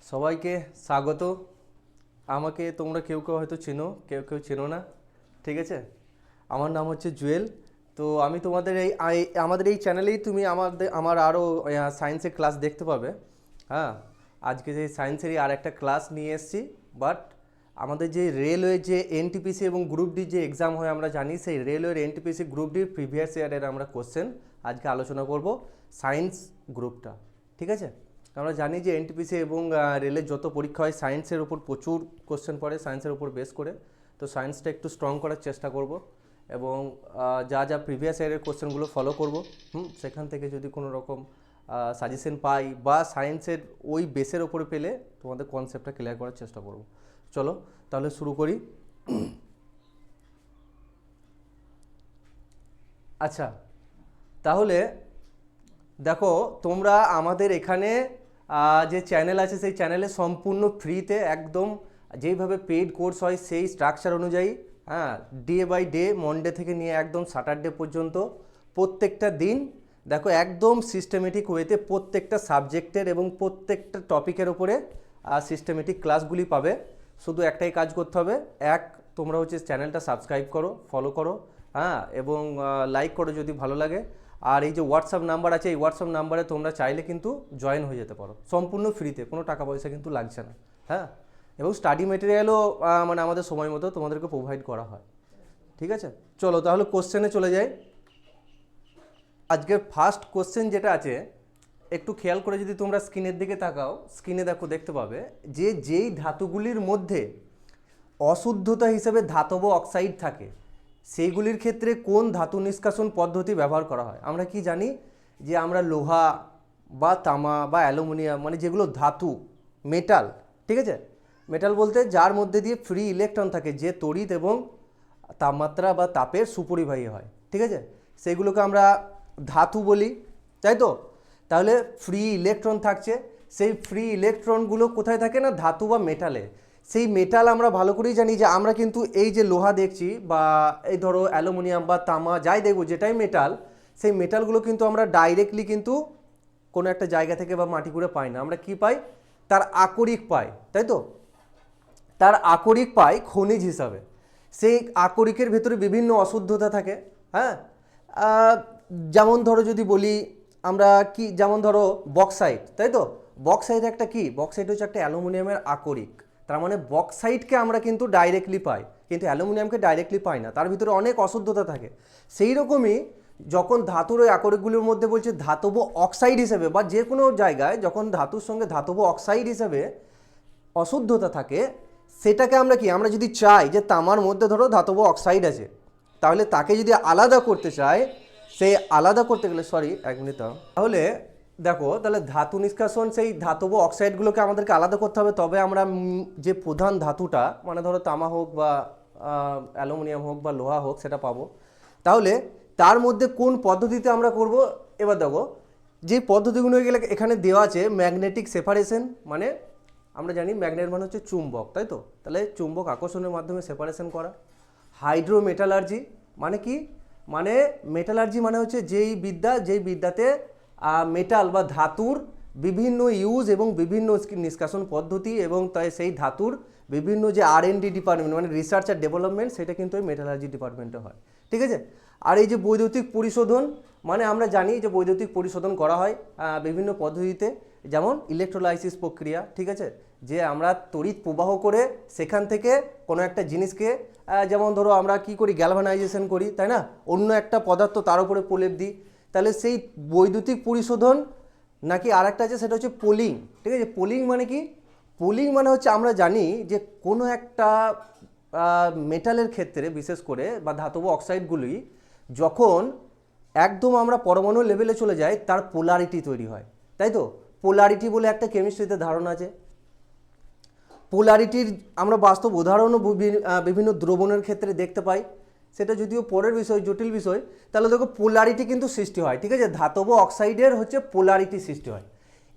সবাইকে স্বাগত। আমাকে তোমরা কেউ কেউ হয়তো চেনো, কেউ কেউ চেনো না। ঠিক আছে, আমার নাম হচ্ছে জুয়েল। তো আমি তোমাদের আমাদের এই চ্যানেলেই তুমি আমার আরও সায়েন্সের ক্লাস দেখতে পাবে। হ্যাঁ, আজকে যে সায়েন্সেরই আর একটা ক্লাস নিয়ে এসেছি। বাট আমাদের যে রেলওয়ে যে এনটিপিসি এবং গ্রুপ ডি যে এক্সাম হয় আমরা জানি, সেই রেলওয়ের এনটিপিসি গ্রুপ ডির প্রিভিয়াস ইয়ারের আমরা কোশ্চেন আজকে আলোচনা করব, সায়েন্স গ্রুপটা। ঠিক আছে, আমরা জানি যে এনটিপিসি এবং রেলের যত পরীক্ষা হয় সায়েন্সের উপর প্রচুর কোশ্চেন পড়ে, সায়েন্সের উপর বেস করে। তো সায়েন্সটা একটু স্ট্রং করার চেষ্টা করব এবং যা যা প্রিভিয়াস ইয়ারের কোশ্চেনগুলো ফলো করব, সেখান থেকে যদি কোনো রকম সাজেশন পাই বা সায়েন্সের ওই বেসের ওপরে পেলে তোমাদের কনসেপ্টটা ক্লিয়ার করার চেষ্টা করব। চলো তাহলে শুরু করি। আচ্ছা, তাহলে দেখো, তোমরা আমাদের এখানে যে চ্যানেল আছে সেই চ্যানেলে সম্পূর্ণ ফ্রিতে একদম যেইভাবে পেইড কোর্স হয় সেই স্ট্রাকচার অনুযায়ী, হ্যাঁ, ডে বাই ডে, মনডে থেকে নিয়ে একদম স্যাটারডে পর্যন্ত প্রত্যেকটা দিন দেখো একদম সিস্টেমেটিক ওয়েতে প্রত্যেকটা সাবজেক্টের এবং প্রত্যেকটা টপিকের ওপরে সিস্টেমেটিক ক্লাসগুলি পাবে। শুধু একটাই কাজ করতে হবে, তোমরা হচ্ছে চ্যানেলটা সাবস্ক্রাইব করো, ফলো করো, হ্যাঁ, এবং লাইক করো যদি ভালো লাগে। আর এই যে হোয়াটসঅ্যাপ নাম্বার আছে, এই হোয়াটসঅ্যাপ নাম্বারে তোমরা চাইলে কিন্তু জয়েন হয়ে যেতে পারো সম্পূর্ণ ফ্রিতে, কোনো টাকা পয়সা কিন্তু লাগছে না। হ্যাঁ, এবং স্টাডি মেটেরিয়ালও মানে আমাদের সময় মতো তোমাদেরকে প্রোভাইড করা হয়। ঠিক আছে, চলো তাহলে কোশ্চেনে চলে যাই। আজকের ফার্স্ট কোশ্চেন যেটা আছে, একটু খেয়াল করে যদি তোমরা স্ক্রিনের দিকে তাকাও, স্ক্রিনে দেখতে পাবে যে যেই ধাতুগুলির মধ্যে অশুদ্ধতা হিসেবে ধাতব অক্সাইড থাকে সেইগুলির ক্ষেত্রে কোন ধাতু নিষ্কাশন পদ্ধতি ব্যবহার করা হয়। আমরা কি জানি যে আমরা লোহা বা তামা বা অ্যালুমিনিয়াম, মানে যেগুলো ধাতু, মেটাল, ঠিক আছে, মেটাল বলতে যার মধ্যে দিয়ে ফ্রি ইলেকট্রন থাকে, যে তড়িৎ এবং তাপমাত্রা বা তাপের সুপরিবাহী হয়, ঠিক আছে, সেগুলোকে আমরা ধাতু বলি, তাই তো। তাহলে ফ্রি ইলেকট্রন থাকছে, সেই ফ্রি ইলেকট্রনগুলো কোথায় থাকে না, ধাতু বা মেটালে। সেই মেটাল আমরা ভালো করেই জানি যে আমরা কিন্তু এই যে লোহা দেখছি বা এই ধরো অ্যালুমিনিয়াম বা তামা যাই দেখবো, যেটাই মেটাল, সেই মেটালগুলো কিন্তু আমরা ডাইরেক্টলি কিন্তু কোনো একটা জায়গা থেকে বা মাটি করে পাই না। আমরা কি পাই, তার আকরিক পাই, তাই তো। তার আকরিক পাই খনিজ হিসাবে। সেই আকরিকের ভেতরে বিভিন্ন অশুদ্ধতা থাকে। হ্যাঁ, যেমন ধরো যদি বলি আমরা কি, যেমন ধরো বক্সাইট, তাই তো। বক্সাইট একটা কি, বক্সাইট হচ্ছে একটা অ্যালুমিনিয়ামের আকরিক। তার মানে বক্সাইটকে আমরা কিন্তু ডাইরেক্টলি পাই, কিন্তু অ্যালুমিনিয়ামকে ডাইরেক্টলি পাই না, তার ভিতরে অনেক অশুদ্ধতা থাকে। সেই রকমই যখন ধাতুর ওই আকরিকগুলির মধ্যে বলছে ধাতব অক্সাইড হিসেবে, বা যে কোনো জায়গায় যখন ধাতুর সঙ্গে ধাতব অক্সাইড হিসেবে অশুদ্ধতা থাকে, সেটাকে আমরা কি, আমরা যদি চাই যে তামার মধ্যে ধরো ধাতব অক্সাইড আছে, তাহলে তাকে যদি আলাদা করতে চাই, সেই আলাদা করতে গেলে, সরি এক মিনিট, তাহলে দেখো, তাহলে ধাতু নিষ্কাশন, সেই ধাতব অক্সাইডগুলোকে আমাদেরকে আলাদা করতে হবে, তবে আমরা যে প্রধান ধাতুটা, মানে ধরো তামা হোক বা অ্যালুমিনিয়াম হোক বা লোহা হোক, সেটা পাবো। তাহলে তার মধ্যে কোন পদ্ধতিতে আমরা করব, এবার দেখো যে পদ্ধতিগুলো এখানে দেওয়া আছে, ম্যাগনেটিক সেপারেশন, মানে আমরা জানি ম্যাগনেট মানে হচ্ছে চুম্বক, তাই তো। তাহলে চুম্বক আকর্ষণের মাধ্যমে সেপারেশন করা। হাইড্রোমেটালার্জি মানে কি, মানে মেটালার্জি মানে হচ্ছে যেই বিদ্যাতে মেটাল বা ধাতুর বিভিন্ন ইউজ এবং বিভিন্ন নিষ্কাশন পদ্ধতি এবং তাই সেই ধাতুর বিভিন্ন যে R&D ডিপার্টমেন্ট, মানে রিসার্চ আর ডেভেলপমেন্ট, সেটা কিন্তু ওই মেটালার্জি ডিপার্টমেন্টে হয়, ঠিক আছে। আর এই যে বৈদ্যুতিক পরিশোধন, মানে আমরা জানি যে বৈদ্যুতিক পরিশোধন করা হয় বিভিন্ন পদ্ধতিতে, যেমন ইলেকট্রোলাইসিস প্রক্রিয়া, ঠিক আছে, যে আমরা তড়িৎ প্রবাহ করে সেখান থেকে কোনো একটা জিনিসকে, যেমন ধরো আমরা কি করি, গ্যালভানাইজেশন করি, তাই না, অন্য একটা পদার্থ তার উপরে প্রলেপ দিই, তাহলে সেই বৈদ্যুতিক পরিশোধন। নাকি আর একটা আছে, সেটা হচ্ছে পোলিং, ঠিক আছে। পোলিং মানে কি, পোলিং মানে হচ্ছে আমরা জানি যে কোনো একটা মেটালের ক্ষেত্রে বিশেষ করে বা ধাতব অক্সাইডগুলি যখন একদম আমরা পরমাণু লেভেলে চলে যাই, তার পোলারিটি তৈরি হয়, তাই তো। পোলারিটি বলে একটা কেমিস্ট্রিতে ধারণা আছে। পোলারিটির আমরা বাস্তব উদাহরণও বিভিন্ন দ্রবণের ক্ষেত্রে দেখতে পাই, সেটা যদিও পরের বিষয়, জটিল বিষয়। তাহলে দেখো পোলারিটি কিন্তু সৃষ্টি হয়, ঠিক আছে, ধাতব অক্সাইডের হচ্ছে পোলারিটি সৃষ্টি হয়।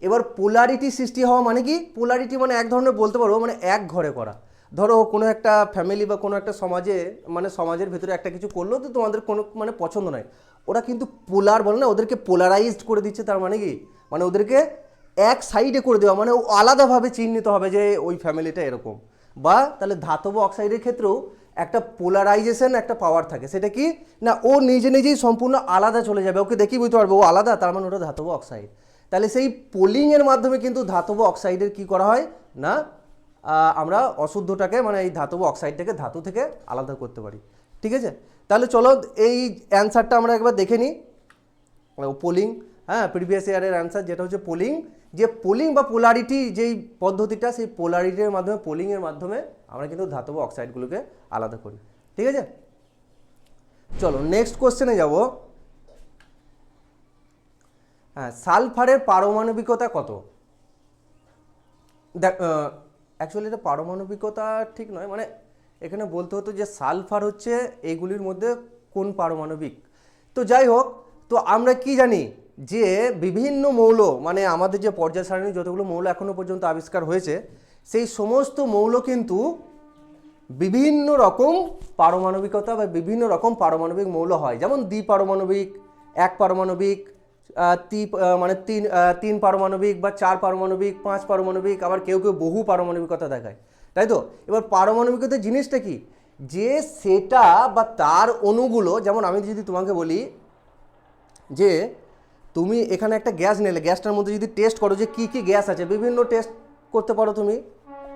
এবার পোলারিটি সৃষ্টি হওয়া মানে কি, পোলারিটি মানে এক ধরনের বলতে পারবো মানে এক ঘরে করা। ধরো কোনো একটা ফ্যামিলি বা কোনো একটা সমাজে, মানে সমাজের ভিতরে একটা কিছু করলো, তো তোমাদের কোনো মানে পছন্দ নয়, ওরা কিন্তু পোলার বলে না, ওদেরকে পোলারাইজড করে দিচ্ছে। তার মানে কি, মানে ওদেরকে এক সাইডে করে দেওয়া, মানে ও আলাদাভাবে চিহ্নিত হবে যে ওই ফ্যামিলিটা এরকম। বা তাহলে ধাতব অক্সাইডের ক্ষেত্রেও একটা পোলারাইজেশন, একটা পাওয়ার থাকে, সেটা কি না ও নিজে নিজেই সম্পূর্ণ আলাদা চলে যাবে, ওকে দেখি বুঝতে পারবে ও আলাদা, তার মানে ওটা ধাতব অক্সাইড। তাহলে সেই পোলিংয়ের মাধ্যমে কিন্তু ধাতব অক্সাইডের কি করা হয় না আমরা অশুদ্ধটাকে মানে এই ধাতব অক্সাইডটাকে ধাতু থেকে আলাদা করতে পারি। ঠিক আছে, তাহলে চলো এই অ্যান্সারটা আমরা একবার দেখে নিই। পোলিং, হ্যাঁ প্রিভিয়াস ইয়ারের অ্যান্সার যেটা হচ্ছে পোলিং, যে পোলিং বা পোলারিটি যেই পদ্ধতিটা, সেই পোলারিটির মাধ্যমে পোলিংয়ের মাধ্যমে আমরা কিন্তু ধাতব অক্সাইডগুলোকে আলাদা করি। ঠিক আছে, চলো নেক্সট কোশ্চেনে যাব। হ্যাঁ, সালফারের পারমাণবিকতা কত? দেখ অ্যাকচুয়ালি এটা পারমাণবিকতা ঠিক নয়, মানে এখানে বলতে হতো যে সালফার হচ্ছে এইগুলির মধ্যে কোন পারমাণবিক। তো যাই হোক, তো আমরা কি জানি যে বিভিন্ন মৌল, মানে আমাদের যে পর্যায় সারণী যতগুলো মৌল এখনো পর্যন্ত আবিষ্কার হয়েছে, সেই সমস্ত মৌল কিন্তু বিভিন্ন রকম পারমাণবিকতা বা বিভিন্ন রকম পারমাণবিক মৌল হয়। যেমন দ্বিপারমাণবিক, এক পারমাণবিক, মানে তিন পারমাণবিক বা চার পারমাণবিক, পাঁচ পারমাণবিক, আবার কেউ কেউ বহু পারমাণবিকতা দেখায়, তাই তো। এবার পারমাণবিকতা জিনিসটা কি, যে সেটা বা তার অণুগুলো, যেমন আমি যদি তোমাকে বলি যে তুমি এখানে একটা গ্যাস নিলে, গ্যাসটার মধ্যে যদি টেস্ট করো যে কী কী গ্যাস আছে, বিভিন্ন টেস্ট করতে পারো তুমি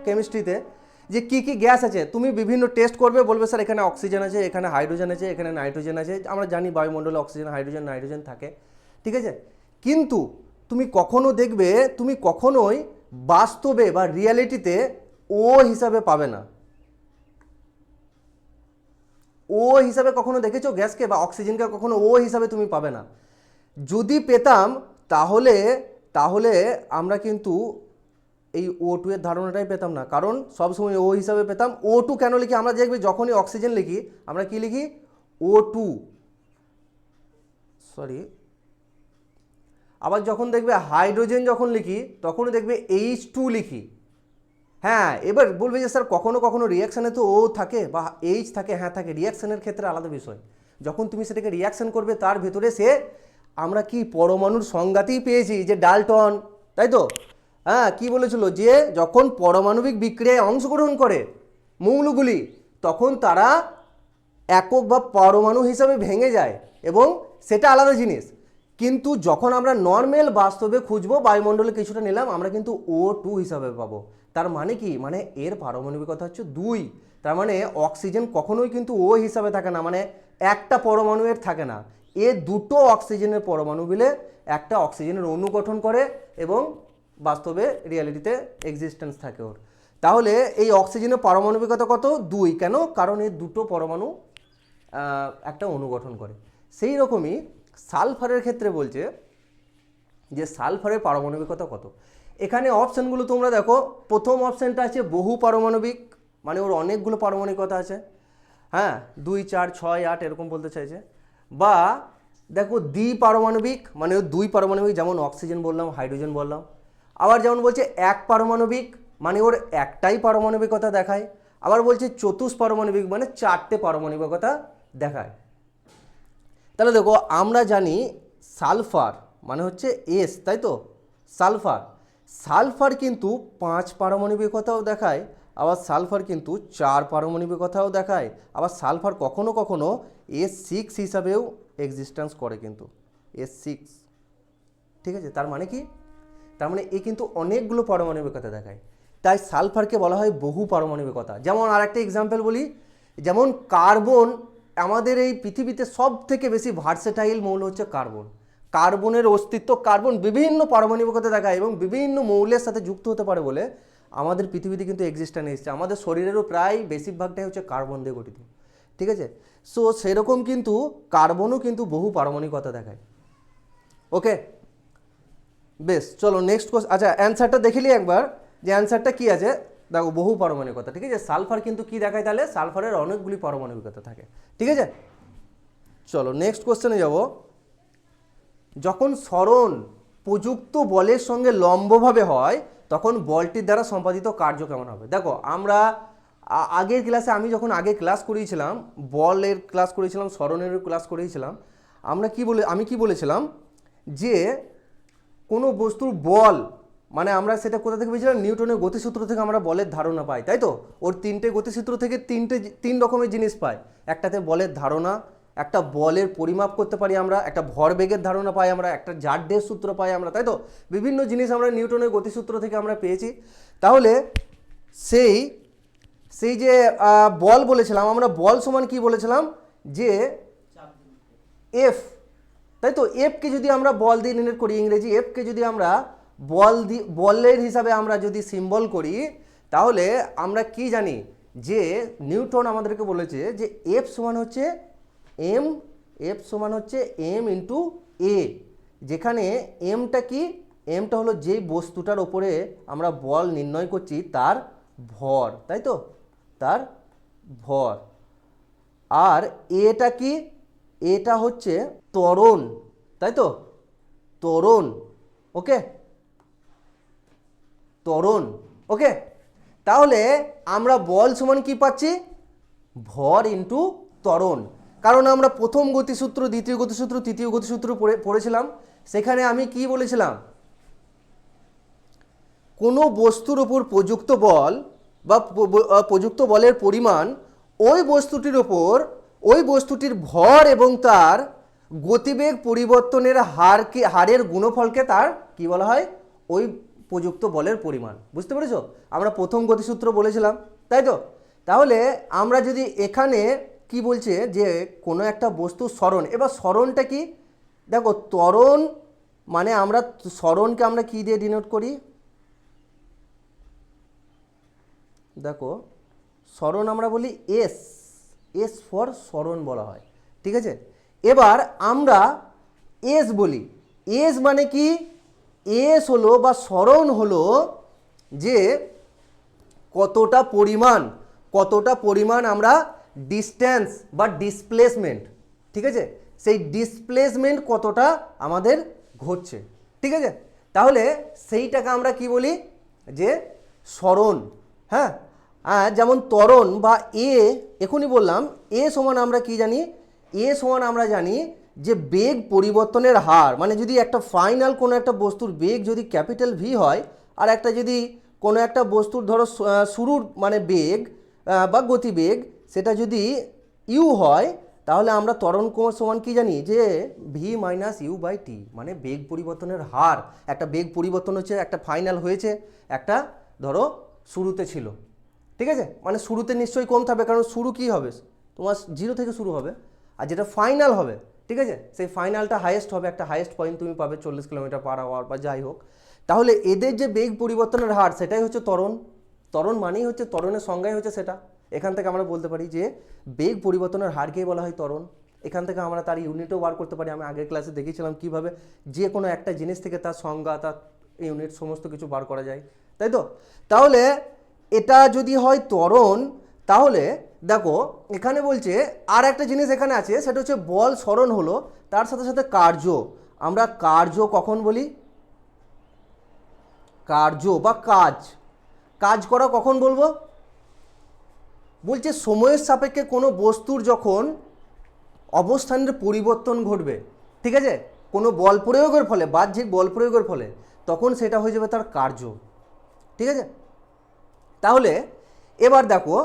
কেমিস্ট্রিতে, যে কী কী গ্যাস আছে তুমি বিভিন্ন টেস্ট করবে, বলবে স্যার এখানে অক্সিজেন আছে, এখানে হাইড্রোজেন আছে, এখানে নাইট্রোজেন আছে। আমরা জানি বায়ুমণ্ডলে অক্সিজেন, হাইড্রোজেন, নাইট্রোজেন থাকে, ঠিক আছে। কিন্তু তুমি কখনো দেখবে, তুমি কখনোই বাস্তবে বা রিয়ালিটিতে ও হিসাবে পাবে না। ও হিসাবে কখনো দেখেছো গ্যাসকে বা অক্সিজেনকে? কখনো ও হিসাবে তুমি পাবে না। যদি পেতাম তাহলে তাহলে আমরা কিন্তু এই O2 এর ধারণাটাই পেতাম না, কারণ সবসময় ও হিসাবে পেতাম। O2 কেন লিখি আমরা, দেখবে যখনই অক্সিজেন লিখি আমরা কি লিখি O2, সরি। আবার যখন দেখবে হাইড্রোজেন যখন লিখি তখনও দেখবে H2 লিখি। হ্যাঁ, এবার বলবে যে স্যার কখনো কখনো রিয়াকশানে তো ও থাকে বা এইচ থাকে। হ্যাঁ থাকে, রিয়াকশানের ক্ষেত্রে আলাদা বিষয়। যখন তুমি সেটাকে রিয়াকশান করবে তার ভেতরে সে আমরা কি পরমাণুর সংজ্ঞাতেই পেয়েছি যে ডাল্টন, তাই তো। হ্যাঁ, কি বলেছিল যে যখন পারমাণবিক বিক্রিয়ায় অংশগ্রহণ করে মৌলগুলি তখন তারা একক বা পরমাণু হিসাবে ভেঙে যায় এবং সেটা আলাদা জিনিস। কিন্তু যখন আমরা নর্মাল বাস্তবে খুঁজবো, বায়ুমণ্ডলে কিছুটা নিলাম, আমরা কিন্তু O2 হিসাবে পাবো। তার মানে কি, মানে এর পারমাণবিকতা হচ্ছে 2। তার মানে অক্সিজেন কখনোই কিন্তু ও হিসাবে থাকে না, মানে একটা পরমাণু এর থাকে না। এ দুটো অক্সিজেনের পরমাণু মিলে একটা অক্সিজেনের অণু গঠন করে এবং বাস্তবে রিয়ালিটিতে এক্সিস্টেন্স থাকে ওর। তাহলে এই অক্সিজেনের পারমাণবিকতা কত? 2। কেন? কারণ এই দুটো পরমাণু একটা অণু গঠন করে। সেই রকমই সালফারের ক্ষেত্রে বলছে যে সালফারের পারমাণবিকতা কত। এখানে অপশানগুলো তোমরা দেখো, প্রথম অপশানটা আছে বহু পারমাণবিক, মানে ওর অনেকগুলো পারমাণবিকতা আছে। হ্যাঁ, 2, 4, 6, 8 এরকম বলতে চাইছে। বা দেখো দ্বিপারমাণবিক, মানে ওর 2 পারমাণবিক, যেমন অক্সিজেন বললাম, হাইড্রোজেন বললাম। আবার যেমন বলছে এক পারমাণবিক, মানে ওর একটাই পারমাণবিকতা দেখায়। আবার বলছে চতুষ্পারমাণবিক, মানে 4টে পারমাণবিকতা দেখায়। তাহলে দেখো আমরা জানি সালফার মানে হচ্ছে এস, তাই তো। সালফার সালফার কিন্তু 5 পারমাণবিকতাও দেখায়, আবার সালফার কিন্তু 4 পারমাণবিকতাও দেখায়। আবার সালফার কখনো কখনো S6 হিসাবেও এক্সিস্টেন্স করে, কিন্তু S6, ঠিক আছে। তার মানে কি, তার মানে এ কিন্তু অনেকগুলো পারমাণবিকতা দেখায়, তাই সালফারকে বলা হয় বহু পারমাণবিকতা। যেমন আর একটা এক্সাম্পল বলি, যেমন কার্বন, আমাদের এই পৃথিবীতে সব থেকে বেশি ভার্সেটাইল মৌল হচ্ছে কার্বন। কার্বনের অস্তিত্ব, কার্বন বিভিন্ন পারমাণবিকতা দেখায় এবং বিভিন্ন মৌলের সাথে যুক্ত হতে পারে বলে আমাদের পৃথিবীতে কিন্তু এক্সিস্টেন্স এসেছে। আমাদের শরীরেরও প্রায় বেশিরভাগটাই হচ্ছে কার্বন দিয়ে গঠিত, ঠিক আছে। সো সেরকম কিন্তু কার্বনও কিন্তু বহু পারমাণবিকতা দেখায়। ওকে, বেশ, চলো নেক্সট কোশ্চেন। আচ্ছা, অ্যান্সারটা দেখিলি একবার, যে অ্যান্সারটা কি আছে দেখো, বহু পারমাণবিকতা, ঠিক আছে। সালফার কিন্তু কি দেখায়, তাহলে সালফারের অনেকগুলি পারমাণবিকতা থাকে, ঠিক আছে। চলো নেক্সট কোশ্চেনে যাব। যখন সরণ প্রযুক্ত বলের সঙ্গে লম্বভাবে হয় তখন বলটির দ্বারা সম্পাদিত কার্য কেমন হবে? দেখো আমরা আগের ক্লাসে, আমি যখন আগে ক্লাস করিয়েছিলাম, বলের ক্লাস করিয়েছিলাম, সরণের ক্লাস করিয়েছিলাম, আমি কি বলেছিলাম যে কোনো বস্তুর বল মানে আমরা সেটা কোথা থেকে পেয়েছিলাম, নিউটনের গতিসূত্র থেকে আমরা বলের ধারণা পাই, তাই তো? ওর তিনটে গতিসূত্র থেকে তিন রকমের জিনিস পাই। একটাতে বলের ধারণা, একটা বলের পরিমাপ করতে পারি আমরা, একটা ভরবেগের ধারণা পাই আমরা, একটা জাড্যের সূত্র পাই আমরা, তাই তো? বিভিন্ন জিনিস আমরা নিউটনের গতিসূত্র থেকে আমরা পেয়েছি। তাহলে সেই সেই যে বল বলেছিলাম আমরা, বল সমান কি বলেছিলাম, যে এফ, তাই তো? এফকে যদি আমরা বল দিয়ে নির্ণয় করি, ইংরেজি এফকে যদি আমরা বলের হিসাবে আমরা যদি সিম্বল করি, তাহলে আমরা কি জানি, যে নিউটন আমাদেরকে বলেছে যে এফ সমান হচ্ছে এম ইন্টু এ, যেখানে এমটা কি, এমটা হলো যেই বস্তুটার ওপরে আমরা বল নির্ণয় করছি তার ভর, তাই তো? তার ভর। আর এটা কি, এটা হচ্ছে ত্বরণ, তাই তো? ত্বরণ, ওকে, ত্বরণ, ওকে। তাহলে আমরা বল সমান কি পাচ্ছি, ভর ইন্টু ত্বরণ। কারণ আমরা প্রথম গতিসূত্র, দ্বিতীয় গতিসূত্র, তৃতীয় গতিসূত্র পড়েছিলাম। সেখানে আমি কি বলেছিলাম, কোনো বস্তুর উপর প্রযুক্ত বল বা প্রযুক্ত বলের পরিমাণ ওই বস্তুটির ওপর ওই বস্তুটির ভর এবং তার গতিবেগ পরিবর্তনের হারের গুণফলকে তার কি বলা হয়, ওই প্রযুক্ত বলের পরিমাণ। বুঝতে পেরেছো? আমরা প্রথম গতিসূত্র বলেছিলাম, তাই তো? তাহলে আমরা যদি এখানে কি বলছে, যে কোনো একটা বস্তুর সরণ, এবার সরণটা কি, দেখো ত্বরণ মানে আমরা সরণকে আমরা কি দিয়ে ডিনোট করি, দেখো সরণ আমরা বলি এস, এস ফর সরণ বলা হয়, ঠিক আছে? এবার আমরা এস বলি, এস মানে কি, এস হলো বা সরণ হলো যে কতটা পরিমাণ আমরা ডিস্টেন্স বা ডিসপ্লেসমেন্ট, ঠিক আছে? সেই ডিসপ্লেসমেন্ট কতটা আমাদের ঘটছে, ঠিক আছে? তাহলে সেইটাকে আমরা কি বলি, যে সরণ। হ্যাঁ, যেমন ত্বরণ বা এখনই বললাম, সমান আমরা কি জানি, সমান আমরা জানি যে বেগ পরিবর্তনের হার, মানে যদি একটা ফাইনাল কোনো একটা বস্তুর বেগ যদি ক্যাপিটাল ভি হয়, আর একটা যদি কোনো একটা বস্তুর ধরো শুরুর মানে বেগ বা গতিবেগ সেটা যদি ইউ হয়, তাহলে আমরা ত্বরণ কোণ সমান কি জানি, যে V minus you by T, মানে বেগ পরিবর্তনের হার। একটা বেগ পরিবর্তন হচ্ছে, একটা ফাইনাল হয়েছে, একটা ধরো শুরুতে ছিল, ঠিক আছে? মানে শুরুতে নিশ্চয়ই কম থাকবে, কারণ শুরু কি হবে, তোমার 0 থেকে শুরু হবে, আর যেটা ফাইনাল হবে, ঠিক আছে, সেই ফাইনালটা হাইয়েস্ট হবে, একটা হাইয়েস্ট পয়েন্ট তুমি পাবে 40 কিলোমিটার পার আওয়ার বা যাই হোক। তাহলে এদের যে বেগ পরিবর্তনের হার, সেটাই হচ্ছে ত্বরণ। ত্বরণ মানেই হচ্ছে, ত্বরণের সংজ্ঞাই হচ্ছে সেটা। এখান থেকে আমরা বলতে পারি যে বেগ পরিবর্তনের হারকেই বলা হয় ত্বরণ। এখান থেকে আমরা তার ইউনিটও বার করতে পারি। আমি আগের ক্লাসে দেখিয়েছিলাম কীভাবে যে কোনো একটা জিনিস থেকে তার সংজ্ঞা, তার ইউনিট সমস্ত কিছু বার করা যায়, তাই তো? তাহলে এটা যদি হয় ত্বরণ, তাহলে দেখো এখানে বলছে আর একটা জিনিস এখানে আছে, সেটা হচ্ছে বল সরণ হলো, তার সাথে সাথে কার্য। আমরা কার্য কখন বলি, কার্য বা কাজ করা কখন বলবো, বলছে সময়ের সাপেক্ষে কোনো বস্তুর যখন অবস্থানের পরিবর্তন ঘটবে, ঠিক আছে, কোনো বল প্রয়োগের ফলে, বাহ্যিক বল প্রয়োগের ফলে, তখন সেটা হয়ে যাবে তার কার্য, ঠিক আছে? তাহলে এবার দেখো,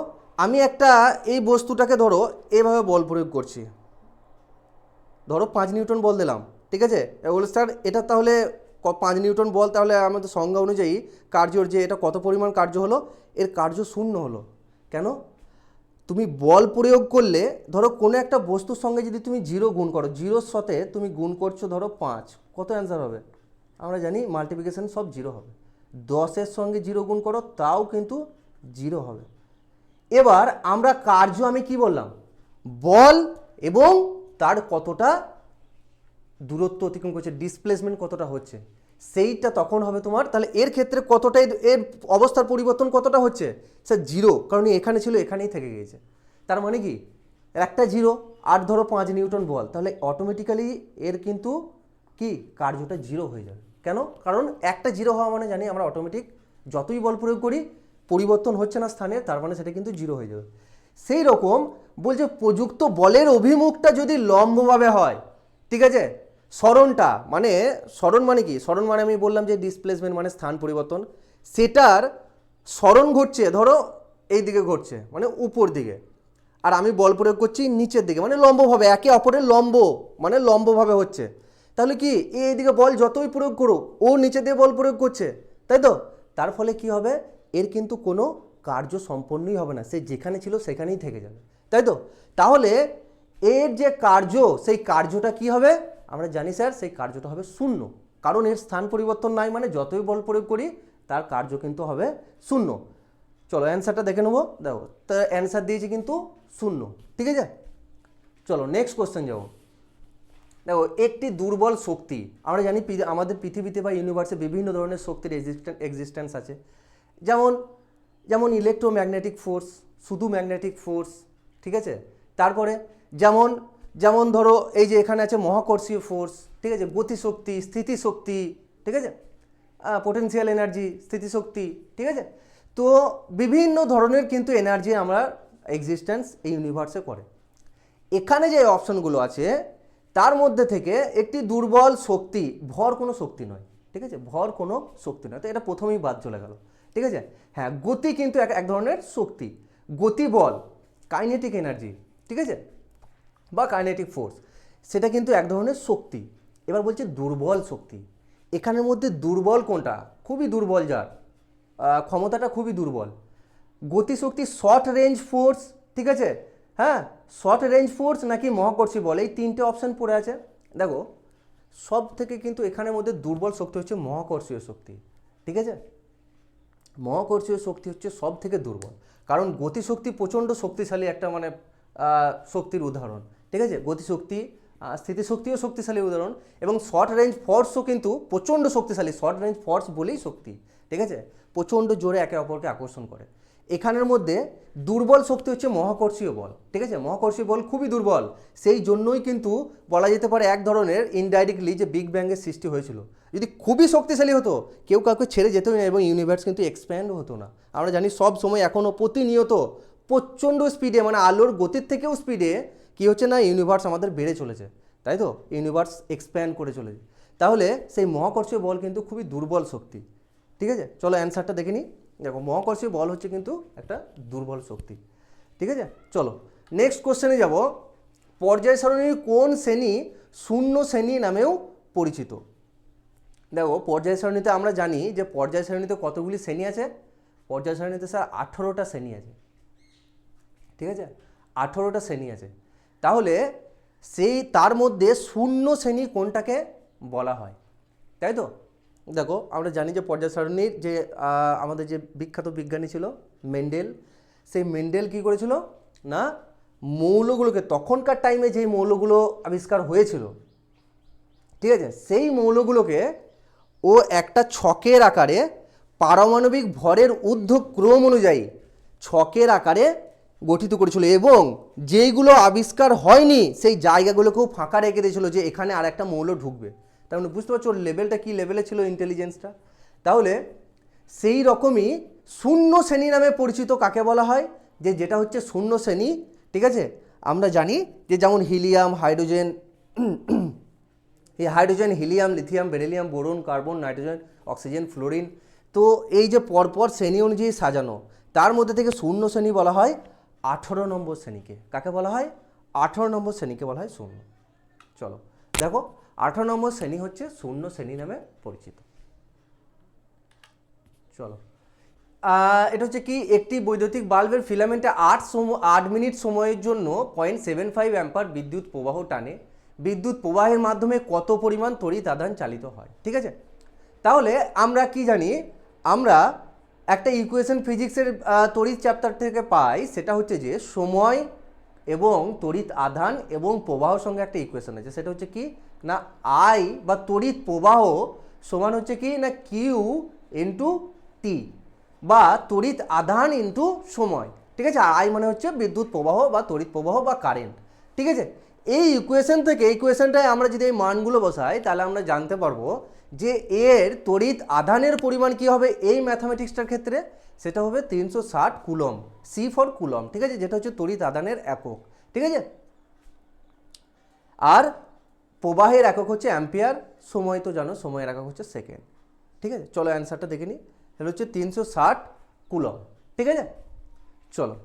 আমি একটা এই বস্তুটাকে ধরো এইভাবে বল প্রয়োগ করছি, ধরো 5 নিউটন বল দিলাম, ঠিক আছে? বলে স্যার এটা তাহলে 5 নিউটন বল, তাহলে আমাদের সংজ্ঞা অনুযায়ী কার্যর যে এটা কত পরিমাণ কার্য হলো, এর কার্য 0 হলো। কেন? তুমি বল প্রয়োগ করলে ধরো কোনো একটা বস্তুর সঙ্গে যদি তুমি 0 গুণ করো, 0-র সাথে তুমি গুণ করছো ধরো 5, কত অ্যান্সার হবে? আমরা জানি মাল্টিপ্লিকেশন সব 0 হবে। 10-এর সঙ্গে 0 গুণ করো, তাও কিন্তু 0 হবে। এবার আমরা কার্য আমি কি বললাম, বল এবং তার কতটা দূরত্ব অতিক্রম করছে, ডিসপ্লেসমেন্ট কতটা হচ্ছে, সেইটা তখন হবে তোমার। তাহলে এর ক্ষেত্রে কতটাই এর অবস্থার পরিবর্তন কতটা হচ্ছে, স্যার 0, কারণ এখানে ছিল এখানেই থেকে গিয়েছে। তার মানে কি, একটা 0 আর ধরো 5 নিউটন বল, তাহলে অটোমেটিক্যালি এর কিন্তু কি কার্যটা 0 হয়ে যাবে। কেন? কারণ একটা 0 হওয়া মানে জানি আমরা অটোমেটিক যতই বল প্রয়োগ করি পরিবর্তন হচ্ছে না স্থানে, তার মানে সেটা কিন্তু 0 হয়ে যাবে। সেই রকম বলছে প্রযুক্ত বলের অভিমুখটা যদি লম্বভাবে হয়, ঠিক আছে, সরণটা মানে সরণ মানে কি, সরণ মানে আমি বললাম যে ডিসপ্লেসমেন্ট মানে স্থান পরিবর্তন, সেটার সরণ ঘটছে ধরো এই দিকে ঘটছে মানে উপর দিকে, আর আমি বল প্রয়োগ করছি নিচের দিকে মানে লম্বভাবে, একে অপরের লম্ব মানে লম্বভাবে হচ্ছে। তাহলে কি এইদিকে বল যতই প্রয়োগ করুক ও নিচে দিয়ে বল প্রয়োগ করছে, তাই তো? তার ফলে কি হবে, এর কিন্তু কোনো কার্য সম্পন্নই হবে না, সে যেখানে ছিল সেখানেই থেকে যাবে, তাই তো? তাহলে এর যে কার্য, সেই কার্যটা কি হবে আমরা জানি স্যার, সেই কার্যটা হবে শূন্য, কারণ এর স্থান পরিবর্তন নাই, মানে যতই বল প্রয়োগ করি তার কার্য কিন্তু হবে শূন্য। চলো অ্যান্সারটা দেখে নেবো, দেখো তো অ্যান্সার দিয়েছি কিন্তু শূন্য, ঠিক আছে। চলো নেক্সট কোশ্চেন যাবো। দেখো একটি দুর্বল শক্তি, আমরা জানি আমাদের পৃথিবীতে বা ইউনিভার্সে বিভিন্ন ধরনের শক্তির এক্সিস্টেন্স আছে, যেমন যেমন ইলেকট্রোম্যাগনেটিক ফোর্স, শুধু ম্যাগনেটিক ফোর্স, ঠিক আছে। তারপরে যেমন যেমন ধরো এই যে এখানে আছে মহাকর্ষীয় ফোর্স, ঠিক আছে, গতিশক্তি, স্থিতিশক্তি, ঠিক আছে, পোটেনশিয়াল এনার্জি, স্থিতিশক্তি, ঠিক আছে। তো বিভিন্ন ধরনের কিন্তু এনার্জি আমরা এক্সিস্টেন্স এই ইউনিভার্সে করে। এখানে যে অপশনগুলো আছে তার মধ্যে থেকে একটি দুর্বল শক্তি, ভর কোনো শক্তি নয়, ঠিক আছে, ভর কোনো শক্তি নয়, তো এটা প্রথমেই বাদ চলে গেল, ঠিক আছে। হ্যাঁ, গতি কিন্তু এক ধরনের শক্তি, গতি বল, কাইনেটিক এনার্জি, ঠিক আছে, বা কাইনেটিক ফোর্স, সেটা কিন্তু এক ধরনের শক্তি। এবার বলছে দুর্বল শক্তি, এখানের মধ্যে দুর্বল কোনটা, খুবই দুর্বল, যার ক্ষমতাটা খুবই দুর্বল। গতিশক্তি, শর্ট রেঞ্জ ফোর্স, ঠিক আছে, হ্যাঁ, শর্ট রেঞ্জ ফোর্স নাকি মহাকর্ষী বল, এই তিনটে অপশান পড়ে আছে। দেখো সব থেকে কিন্তু এখানের মধ্যে দুর্বল শক্তি হচ্ছে মহাকর্ষীয় শক্তি, ঠিক আছে, মহাকর্ষীয় শক্তি হচ্ছে সব থেকে দুর্বল, কারণ গতিশক্তি প্রচণ্ড শক্তিশালী একটা মানে শক্তির উদাহরণ, ঠিক আছে, গতিশক্তি, স্থিতিশক্তিও শক্তিশালী উদাহরণ, এবং শর্ট রেঞ্জ ফোর্সও কিন্তু প্রচণ্ড শক্তিশালী, শর্ট রেঞ্জ ফোর্স বলেই শক্তি, ঠিক আছে, প্রচণ্ড জোরে একে অপরকে আকর্ষণ করে। এখানের মধ্যে দুর্বল শক্তি হচ্ছে মহাকর্ষীয় বল, ঠিক আছে, মহাকর্ষীয় বল খুবই দুর্বল, সেই জন্যই কিন্তু বলা যেতে পারে এক ধরনের ইনডাইরেক্টলি যে বিগ ব্যাংয়ের সৃষ্টি হয়েছিল, যদি খুবই শক্তিশালী হতো কেউ কাউকে ছেড়ে যেতই না এবং ইউনিভার্স কিন্তু এক্সপ্যান্ডও হতো না। আমরা জানি সব সময় এখনও প্রতিনিয়ত প্রচণ্ড স্পিডে, মানে আলোর গতির থেকেও স্পিডে কী হচ্ছে না, ইউনিভার্স আমাদের বেড়ে চলেছে, তাই তো, ইউনিভার্স এক্সপ্যান্ড করে চলেছে। তাহলে সেই মহাকর্ষীয় বল কিন্তু খুবই দুর্বল শক্তি, ঠিক আছে। চলো অ্যান্সারটা দেখে নিই। দেখো মহাকর্ষীয় বল হচ্ছে কিন্তু একটা দুর্বল শক্তি, ঠিক আছে। চলো নেক্সট কোশ্চেনে যাব। পর্যায় সারণীর কোন শ্রেণী শূন্য শ্রেণী নামেও পরিচিত? দেখো পর্যায় সারণীতে আমরা জানি যে পর্যায় সারণীতে কতগুলি শ্রেণী আছে, পর্যায় সারণীতে স্যার 18টা শ্রেণী আছে, ঠিক আছে, 18টা শ্রেণী আছে। তাহলে সেই তার মধ্যে শূন্য শ্রেণী কোনটাকে বলা হয়, তাই তো? দেখো আমরা জানি যে পর্যায় সারণীর যে আমাদের যে বিখ্যাত বিজ্ঞানী ছিল মেন্ডেল, সেই মেন্ডেল কী করেছিল না, মৌলগুলোকে, তখনকার টাইমে যেই মৌলগুলো আবিষ্কার হয়েছিল, ঠিক আছে, সেই মৌলগুলোকে ও একটা ছকের আকারে পারমাণবিক ভরের ঊর্ধ্বক্রম অনুযায়ী ছকের আকারে গঠিত করেছিল, এবং যেইগুলো আবিষ্কার হয়নি সেই জায়গাগুলোকেও ফাঁকা রেখে দিয়েছিল যে এখানে আর একটা মৌল ঢুকবে। তার মানে বুঝতে পারছো লেভেলটা কী লেভেলে ছিল ইন্টেলিজেন্সটা। তাহলে সেই রকমই শূন্য শ্রেণী নামে পরিচিত কাকে বলা হয়, যে যেটা হচ্ছে শূন্য শ্রেণী, ঠিক আছে। আমরা জানি যে যেমন হিলিয়াম, হাইড্রোজেন, এই hydrogen, helium, lithium, beryllium, boron, carbon, nitrogen, oxygen, fluorine, তো এই যে পরপর শ্রেণী অনুযায়ী সাজানো, তার মধ্যে থেকে শূন্য শ্রেণী বলা হয় 18 নম্বর শ্রেণীকে। কাকে বলা হয়? 18 নম্বর শ্রেণীকে বলা হয় শূন্য। চলো দেখো 18 নম্বর শ্রেণী হচ্ছে শূন্য শ্রেণী নামে পরিচিত। চলো এটা হচ্ছে কি, একটি বৈদ্যুতিক বাল্বের ফিলামেন্টে 8 মিনিট সময়ের জন্য 0.75 অ্যাম্পার বিদ্যুৎ প্রবাহ টানে, বিদ্যুৎ প্রবাহের মাধ্যমে কত পরিমাণ তড়িৎ আধান চালিত হয়, ঠিক আছে। তাহলে আমরা কি জানি, আমরা একটা ইকুয়েশন ফিজিক্সের তড়িৎ চ্যাপ্টার থেকে পাই, সেটা হচ্ছে যে সময় এবং তড়িৎ আধান এবং প্রবাহ সঙ্গে একটা ইকুয়েশন আছে, সেটা হচ্ছে কি না আই বা তড়িৎ প্রবাহ সমান হচ্ছে কি না কিউ ইন্টু টি, বা তড়িৎ আধান ইন্টু সময়, ঠিক আছে। আর আই মানে হচ্ছে বিদ্যুৎ প্রবাহ বা তড়িৎ প্রবাহ বা কারেন্ট, ঠিক আছে। এই ইকুয়েশন থেকে, ইকুয়েশনটায় আমরা যদি এই মানগুলো বসাই তাহলে আমরা জানতে পারবো যে এর তড়িৎ আধানের পরিমাণ কি হবে এই ম্যাথামেটিক্সটার ক্ষেত্রে, সেটা হবে 360 কুলম, সি ফর কুলম, ঠিক আছে, যেটা হচ্ছে তড়িৎ আধানের একক, ঠিক আছে। আর প্রবাহের একক হচ্ছে অ্যাম্পিয়ার, সময় তো জানো সময়ের একক হচ্ছে সেকেন্ড। ঠিক আছে, চলো অ্যান্সারটা দেখে নিই। এটা হচ্ছে 360 কুলম। ঠিক আছে, চলো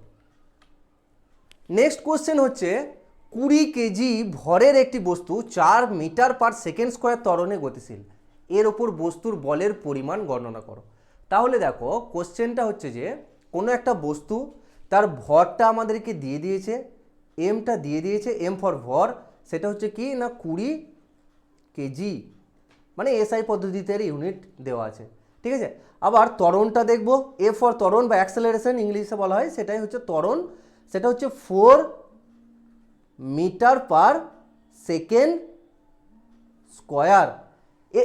নেক্সট কোশ্চেন হচ্ছে 20 কেজি ভরের একটি বস্তু 4 মিটার পার সেকেন্ড স্কোয়ার ত্বরণে গতিশীল, এর ওপর বস্তুর বলের পরিমাণ গণনা করো। তাহলে দেখো কোশ্চেনটা হচ্ছে যে কোনো একটা বস্তু, তার ভরটা আমাদেরকে দিয়ে দিয়েছে, এমটা দিয়ে দিয়েছে, এম ফর ভর, সেটা হচ্ছে কি না 20 কেজি, মানে এসআই পদ্ধতিতে এর ইউনিট দেওয়া আছে। ঠিক আছে, আবার ত্বরণটা দেখবো, এ ফর ত্বরণ বা অ্যাক্সেলারেশন ইংলিশে বলা হয়, সেটাই হচ্ছে ত্বরণ, সেটা হচ্ছে 4 মিটার পার সেকেন্ড স্কোয়ার।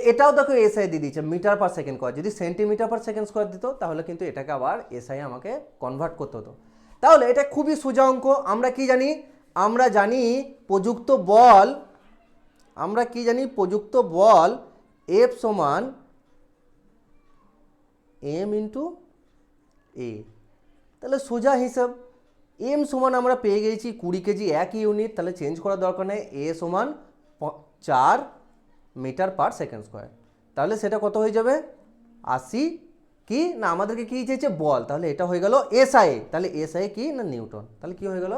এটাও দেখো এসআই দিয়ে দিচ্ছে মিটার পার সেকেন্ড স্কোয়ার, যদি সেন্টিমিটার পার সেকেন্ড স্কোয়ার দিত তাহলে কিন্তু এটাকে আবার এসআই আমাকে কনভার্ট করতে হতো। তাহলে এটা খুবই সোজা অঙ্ক। আমরা কি জানি, আমরা জানি প্রযুক্ত বল, আমরা কি জানি প্রযুক্ত বল এফ সমান এম ইন্টু এ। তাহলে সোজা হিসাব, এম সমান আমরা পেয়ে গেছি 20 কেজি, এক ইউনিট, তাহলে চেঞ্জ করার দরকার নেই, এ সমান 4 মিটার পার সেকেন্ড স্কোয়ার। তাহলে সেটা কত হয়ে যাবে 80, কি না আমাদেরকে কি চেয়েছে বল, তাহলে এটা হয়ে গেল এসআই, তাহলে এসআই কি না নিউটন, তাহলে কি হয়ে গেল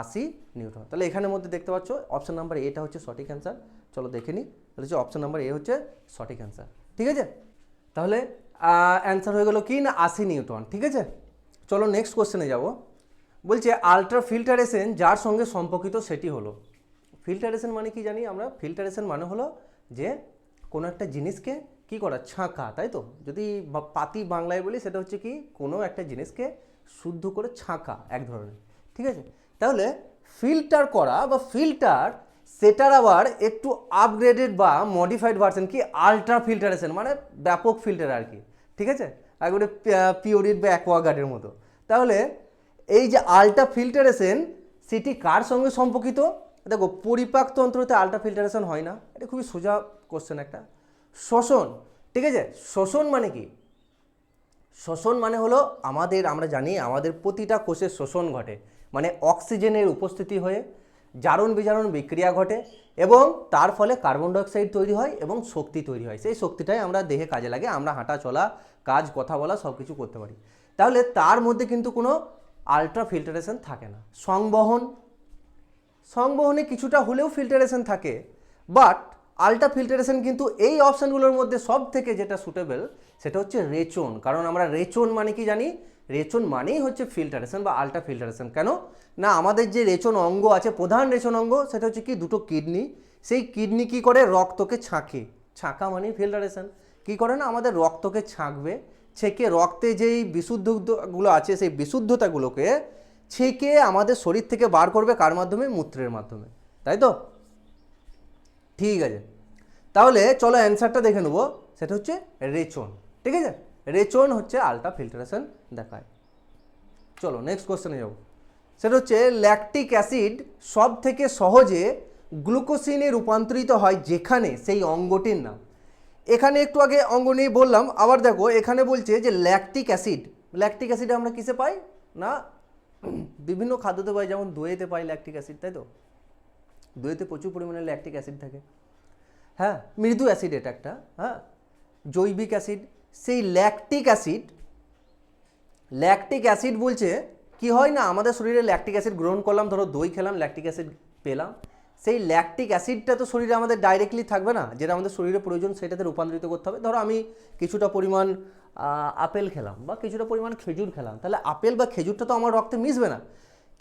80 নিউটন। তাহলে এখানের মধ্যে দেখতে পাচ্ছ অপশন নাম্বার এটা হচ্ছে সঠিক অ্যান্সার। চলো দেখে নিই, তাহলে হচ্ছে অপশন নাম্বার এ হচ্ছে সঠিক অ্যান্সার। ঠিক আছে, তাহলে অ্যান্সার হয়ে গেল কি না 80 নিউটন। ঠিক আছে, চলো নেক্সট কোশ্চেনে যাব। বলছে আলট্রা ফিল্টারেশন যার সঙ্গে সম্পর্কিত সেটি হলো। ফিল্টারেশন মানে কি জানি আমরা, ফিল্টারেশন মানে হলো যে কোনো একটা জিনিসকে কি করা, ছাঁকা, তাই তো, যদি পাতি বাংলায় বলি সেটা হচ্ছে কি কোনো একটা জিনিসকে শুদ্ধ করে ছাঁকা এক ধরনের। ঠিক আছে, তাহলে ফিল্টার করা বা ফিল্টার, সেটার আবার একটু আপগ্রেডেড বা মডিফাইড ভার্সন কি আলট্রা ফিল্টারেশন, মানে ব্যাপক ফিল্টার আর কি। ঠিক আছে, একবারে পিওরিট বা অ্যাকোয়াগার্ডের মতো। তাহলে এই যে আলট্রা ফিল্টারেশন সেটি কার সঙ্গে সম্পর্কিত, দেখো পরিপাকতন্ত্রতে আলট্রা ফিল্টারেশন হয় না, এটা খুবই সোজা কোশ্চেন একটা। শ্বসন, ঠিক আছে, শ্বসন মানে কি, শ্বসন মানে হলো আমরা জানি আমাদের প্রতিটা কোষের শ্বসন ঘটে, মানে অক্সিজেনের উপস্থিতি হয়ে জারণ বিজারণ বিক্রিয়া ঘটে এবং তার ফলে কার্বন ডাইঅক্সাইড তৈরি হয় এবং শক্তি তৈরি হয়, সেই শক্তিটাই আমরা দেহে কাজে লাগে, আমরা হাঁটা চলা কাজ কথা বলা সব কিছু করতে পারি। তাহলে তার মধ্যে কিন্তু কোনো আলট্রা ফিল্টারেশন থাকে না। সংবহনে কিছুটা হলেও ফিল্টারেশন থাকে, বাট আলট্রা ফিল্টারেশন কিন্তু এই অপশানগুলোর মধ্যে সব থেকে যেটা সুটেবল সেটা হচ্ছে রেচন। কারণ আমরা রেচন মানে কি জানি, রেচন মানেই হচ্ছে ফিল্টারেশন বা আলট্রা ফিল্টারেশন। কেন না আমাদের যে রেচন অঙ্গ আছে, প্রধান রেচন অঙ্গ, সেটা হচ্ছে কি দুটো কিডনি, সেই কিডনি কি করে রক্তকে ছাঁকে, ছাঁকা মানেই ফিল্টারেশন। কি করে না আমাদের রক্তকে ছাঁকবে, ছেঁকে রক্তে যেই বিশুদ্ধগুলো আছে সেই বিশুদ্ধতাগুলোকে ছেঁকে আমাদের শরীর থেকে বার করবে, কার মাধ্যমে, মূত্রের মাধ্যমে, তাই তো। ঠিক আছে, তাহলে চলো অ্যান্সারটা দেখে নেবো, সেটা হচ্ছে রেচন। ঠিক আছে, রেচন হচ্ছে আলট্রা ফিল্টারেশন দেখায়। চলো নেক্সট কোশ্চেনে যাবো, সেটা হচ্ছে ল্যাকটিক অ্যাসিড সব থেকে সহজে গ্লুকোসিনে রূপান্তরিত হয় যেখানে সেই অঙ্গটির নাম। এখানে একটু আগে অঙ্গ নিয়ে বললাম, আবার দেখো এখানে বলছে যে ল্যাকটিক অ্যাসিড, ল্যাকটিক অ্যাসিড আমরা কিসে পাই না বিভিন্ন খাদ্যতে পাই, যেমন দইতে পাই ল্যাকটিক অ্যাসিড, তাই তো, দইতে প্রচুর পরিমাণে ল্যাকটিক অ্যাসিড থাকে। হ্যাঁ, মৃদু অ্যাসিড এটা একটা, হ্যাঁ জৈবিক অ্যাসিড। সেই ল্যাকটিক অ্যাসিড বলছে কি হয় না আমাদের শরীরে ল্যাকটিক অ্যাসিড গ্রহণ করলাম, ধরো দই খেলাম ল্যাকটিক অ্যাসিড পেলাম, সেই ল্যাকটিক অ্যাসিডটা তো শরীরে আমাদের ডাইরেক্টলি থাকবে না, যেটা আমাদের শরীরে প্রয়োজন সেটাতে রূপান্তরিত করতে হবে। ধরো আমি কিছুটা পরিমাণ আপেল খেলাম বা কিছুটা পরিমাণ খেজুর খেলাম, তাহলে আপেল বা খেজুরটা তো আমার রক্তে মিশবে না,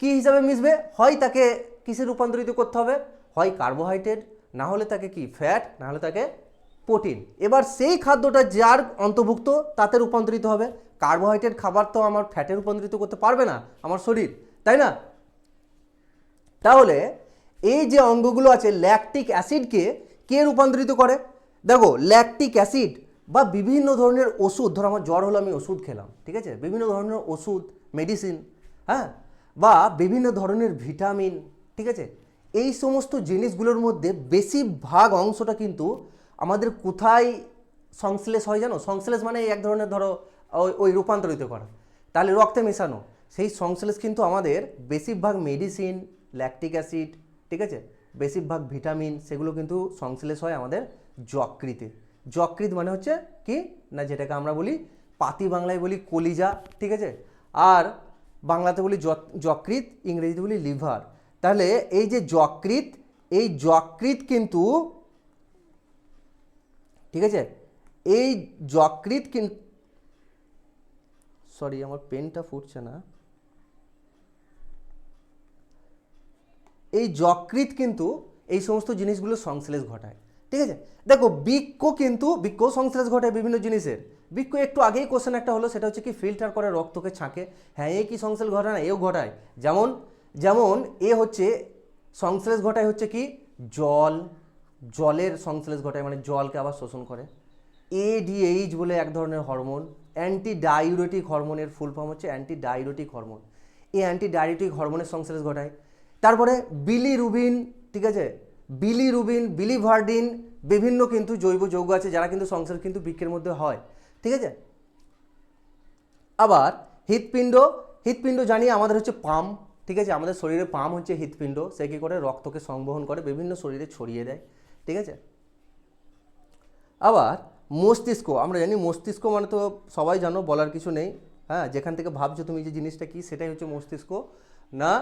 কি হিসাবে মিশবে, হয় তাকে কিসে রূপান্তরিত করতে হবে, হয় কার্বোহাইড্রেট, না হলে তাকে কি ফ্যাট, না হলে তাকে প্রোটিন। এবার সেই খাদ্যটা যার অন্তর্ভুক্ত তাতে রূপান্তরিত হবে। কার্বোহাইড্রেট খাবার তো আমার ফ্যাটে রূপান্তরিত করতে পারবে না আমার শরীর, তাই না। তাহলে এই যে অঙ্গগুলো আছে ল্যাকটিক অ্যাসিডকে কে রূপান্তরিত করে, দেখো ল্যাকটিক অ্যাসিড বা বিভিন্ন ধরনের ওষুধ, ধরো আমার জ্বর হলো আমি ওষুধ খেলাম, ঠিক আছে, বিভিন্ন ধরনের ওষুধ মেডিসিন, হ্যাঁ, বা বিভিন্ন ধরনের ভিটামিন, ঠিক আছে, এই সমস্ত জিনিসগুলোর মধ্যে বেশিরভাগ অংশটা কিন্তু আমাদের কোথায় সংশ্লেষ হয় জানো, সংশ্লেষ মানে এক ধরনের ধরো ওই রূপান্তরিত করা, তাহলে রক্তে মেশানো, সেই সংশ্লেষ কিন্তু আমাদের বেশিরভাগ মেডিসিন, ল্যাকটিক অ্যাসিড, ঠিক আছে, বেশিরভাগ ভিটামিন সেগুলো কিন্তু সংশ্লেষ হয় আমাদের যকৃতে। যকৃৎ মানে হচ্ছে কি না, যেটাকে আমরা বলি পাতি বাংলায় বলি কলিজা, ঠিক আছে, আর বাংলাতে বলি যকৃৎ, ইংরেজিতে বলি লিভার। তাহলে এই যে যকৃৎ, এই যকৃৎ কিন্তু, ঠিক আছে, এই যকৃৎ কিন্তু, সরি আমার পেনটা ফুটছে না, এই যকৃৎ কিন্তু এই সমস্ত জিনিসগুলো সংশ্লেষ ঘটায়, ঠিক আছে। দেখো বৃক্ক কিন্তু, বৃক্ক সংশ্লেষ ঘটায় বিভিন্ন জিনিসের। বৃক্ক একটু আগেই কোশ্চেন একটা হলো, সেটা হচ্ছে কি ফিল্টার করে রক্তকে ছাঁকে। হ্যাঁ, এ কি সংশ্লেষ ঘটায় না, এও ঘটায়। যেমন যেমন এ হচ্ছে সংশ্লেষ ঘটায় হচ্ছে কি জল, জলের সংশ্লেষ ঘটায়, মানে জলকে আবার শোষণ করে। এডিএইচ বলে এক ধরনের হরমোন, অ্যান্টি ডাইউরেটিক হরমোনের ফুল ফর্ম হচ্ছে অ্যান্টি ডাইউরেটিক হরমোন। এই অ্যান্টি ডাইউরেটিক হরমোনের সংশ্লেষ ঘটায়। তারপরে বিলিরুবিন, ঠিক আছে, বিলিরুবিন, বিলিভার্ডিন, বিভিন্ন কিন্তু জৈব যৌগ আছে যারা কিন্তু সংশ্লেষ কিন্তু বৃক্কের মধ্যে হয়, ঠিক আছে। আবার হৃৎপিণ্ড, হৃৎপিণ্ড জানি আমাদের হচ্ছে পাম্প, ঠিক আছে, আমাদের শরীরে পাম্প হচ্ছে হৃৎপিণ্ড, সে কী করে রক্তকে সংবহন করে বিভিন্ন শরীরে ছড়িয়ে দেয়, ঠিক আছে। আবার মস্তিষ্ক, আমরা জানি মস্তিষ্ক মানে তো সবাই জানো, বলার কিছু নেই, হ্যাঁ, যেখান থেকে ভাবছো তুমি যে জিনিসটা কি, সেটাই হচ্ছে মস্তিষ্ক। না,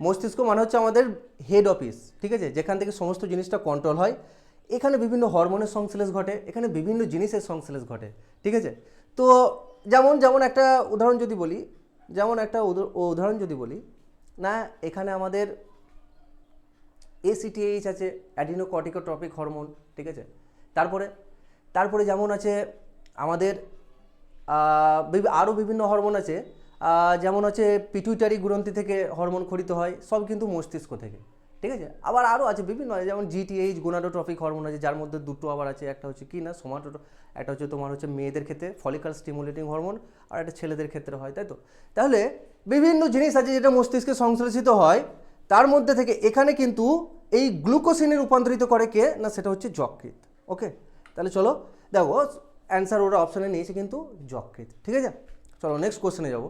মস্তিষ্ক মানে হচ্ছে আমাদের হেড অফিস, ঠিক আছে, যেখান থেকে সমস্ত জিনিসটা কন্ট্রোল হয়। এখানে বিভিন্ন হরমোনের সংশ্লেষ ঘটে, এখানে বিভিন্ন জিনিসের সংশ্লেষ ঘটে, ঠিক আছে। তো যেমন যেমন একটা উদাহরণ যদি বলি, যেমন একটা উদাহরণ যদি বলি না, এখানে আমাদের এসিটিএইচ আছে, অ্যাডিনোকর্টিকোট্রপিক হরমোন, ঠিক আছে। তারপরে তারপরে যেমন আছে আমাদের আরও বিভিন্ন হরমোন আছে, যেমন হচ্ছে পিটুইটারি গ্রন্থি থেকে হরমোন খরিত হয়, সব কিন্তু মস্তিষ্ক থেকে, ঠিক আছে। আবার আরও আছে বিভিন্ন, যেমন জিটিএইচ গোনাডোট্রপিক হরমোন আছে, যার মধ্যে দুটো আবার আছে, একটা হচ্ছে কি না সোমাটো, একটা হচ্ছে তোমার হচ্ছে মেয়েদের ক্ষেত্রে ফলিকাল স্টিমুলেটিং হরমোন, আর একটা ছেলেদের ক্ষেত্রে হয়, তাই তো। তাহলে বিভিন্ন জিনিস আছে যেটা মস্তিষ্কে সংশ্লেষিত হয়, তার মধ্যে থেকে এখানে কিন্তু এই গ্লুকোসিনে রূপান্তরিত করে কে না, সেটা হচ্ছে যকৃৎ। ওকে, তাহলে চলো দেখো অ্যান্সার ওরা অপশানে নিয়েছে কিন্তু যকৃৎ, ঠিক আছে। চলো নেক্সট কোশ্চেনে যাব।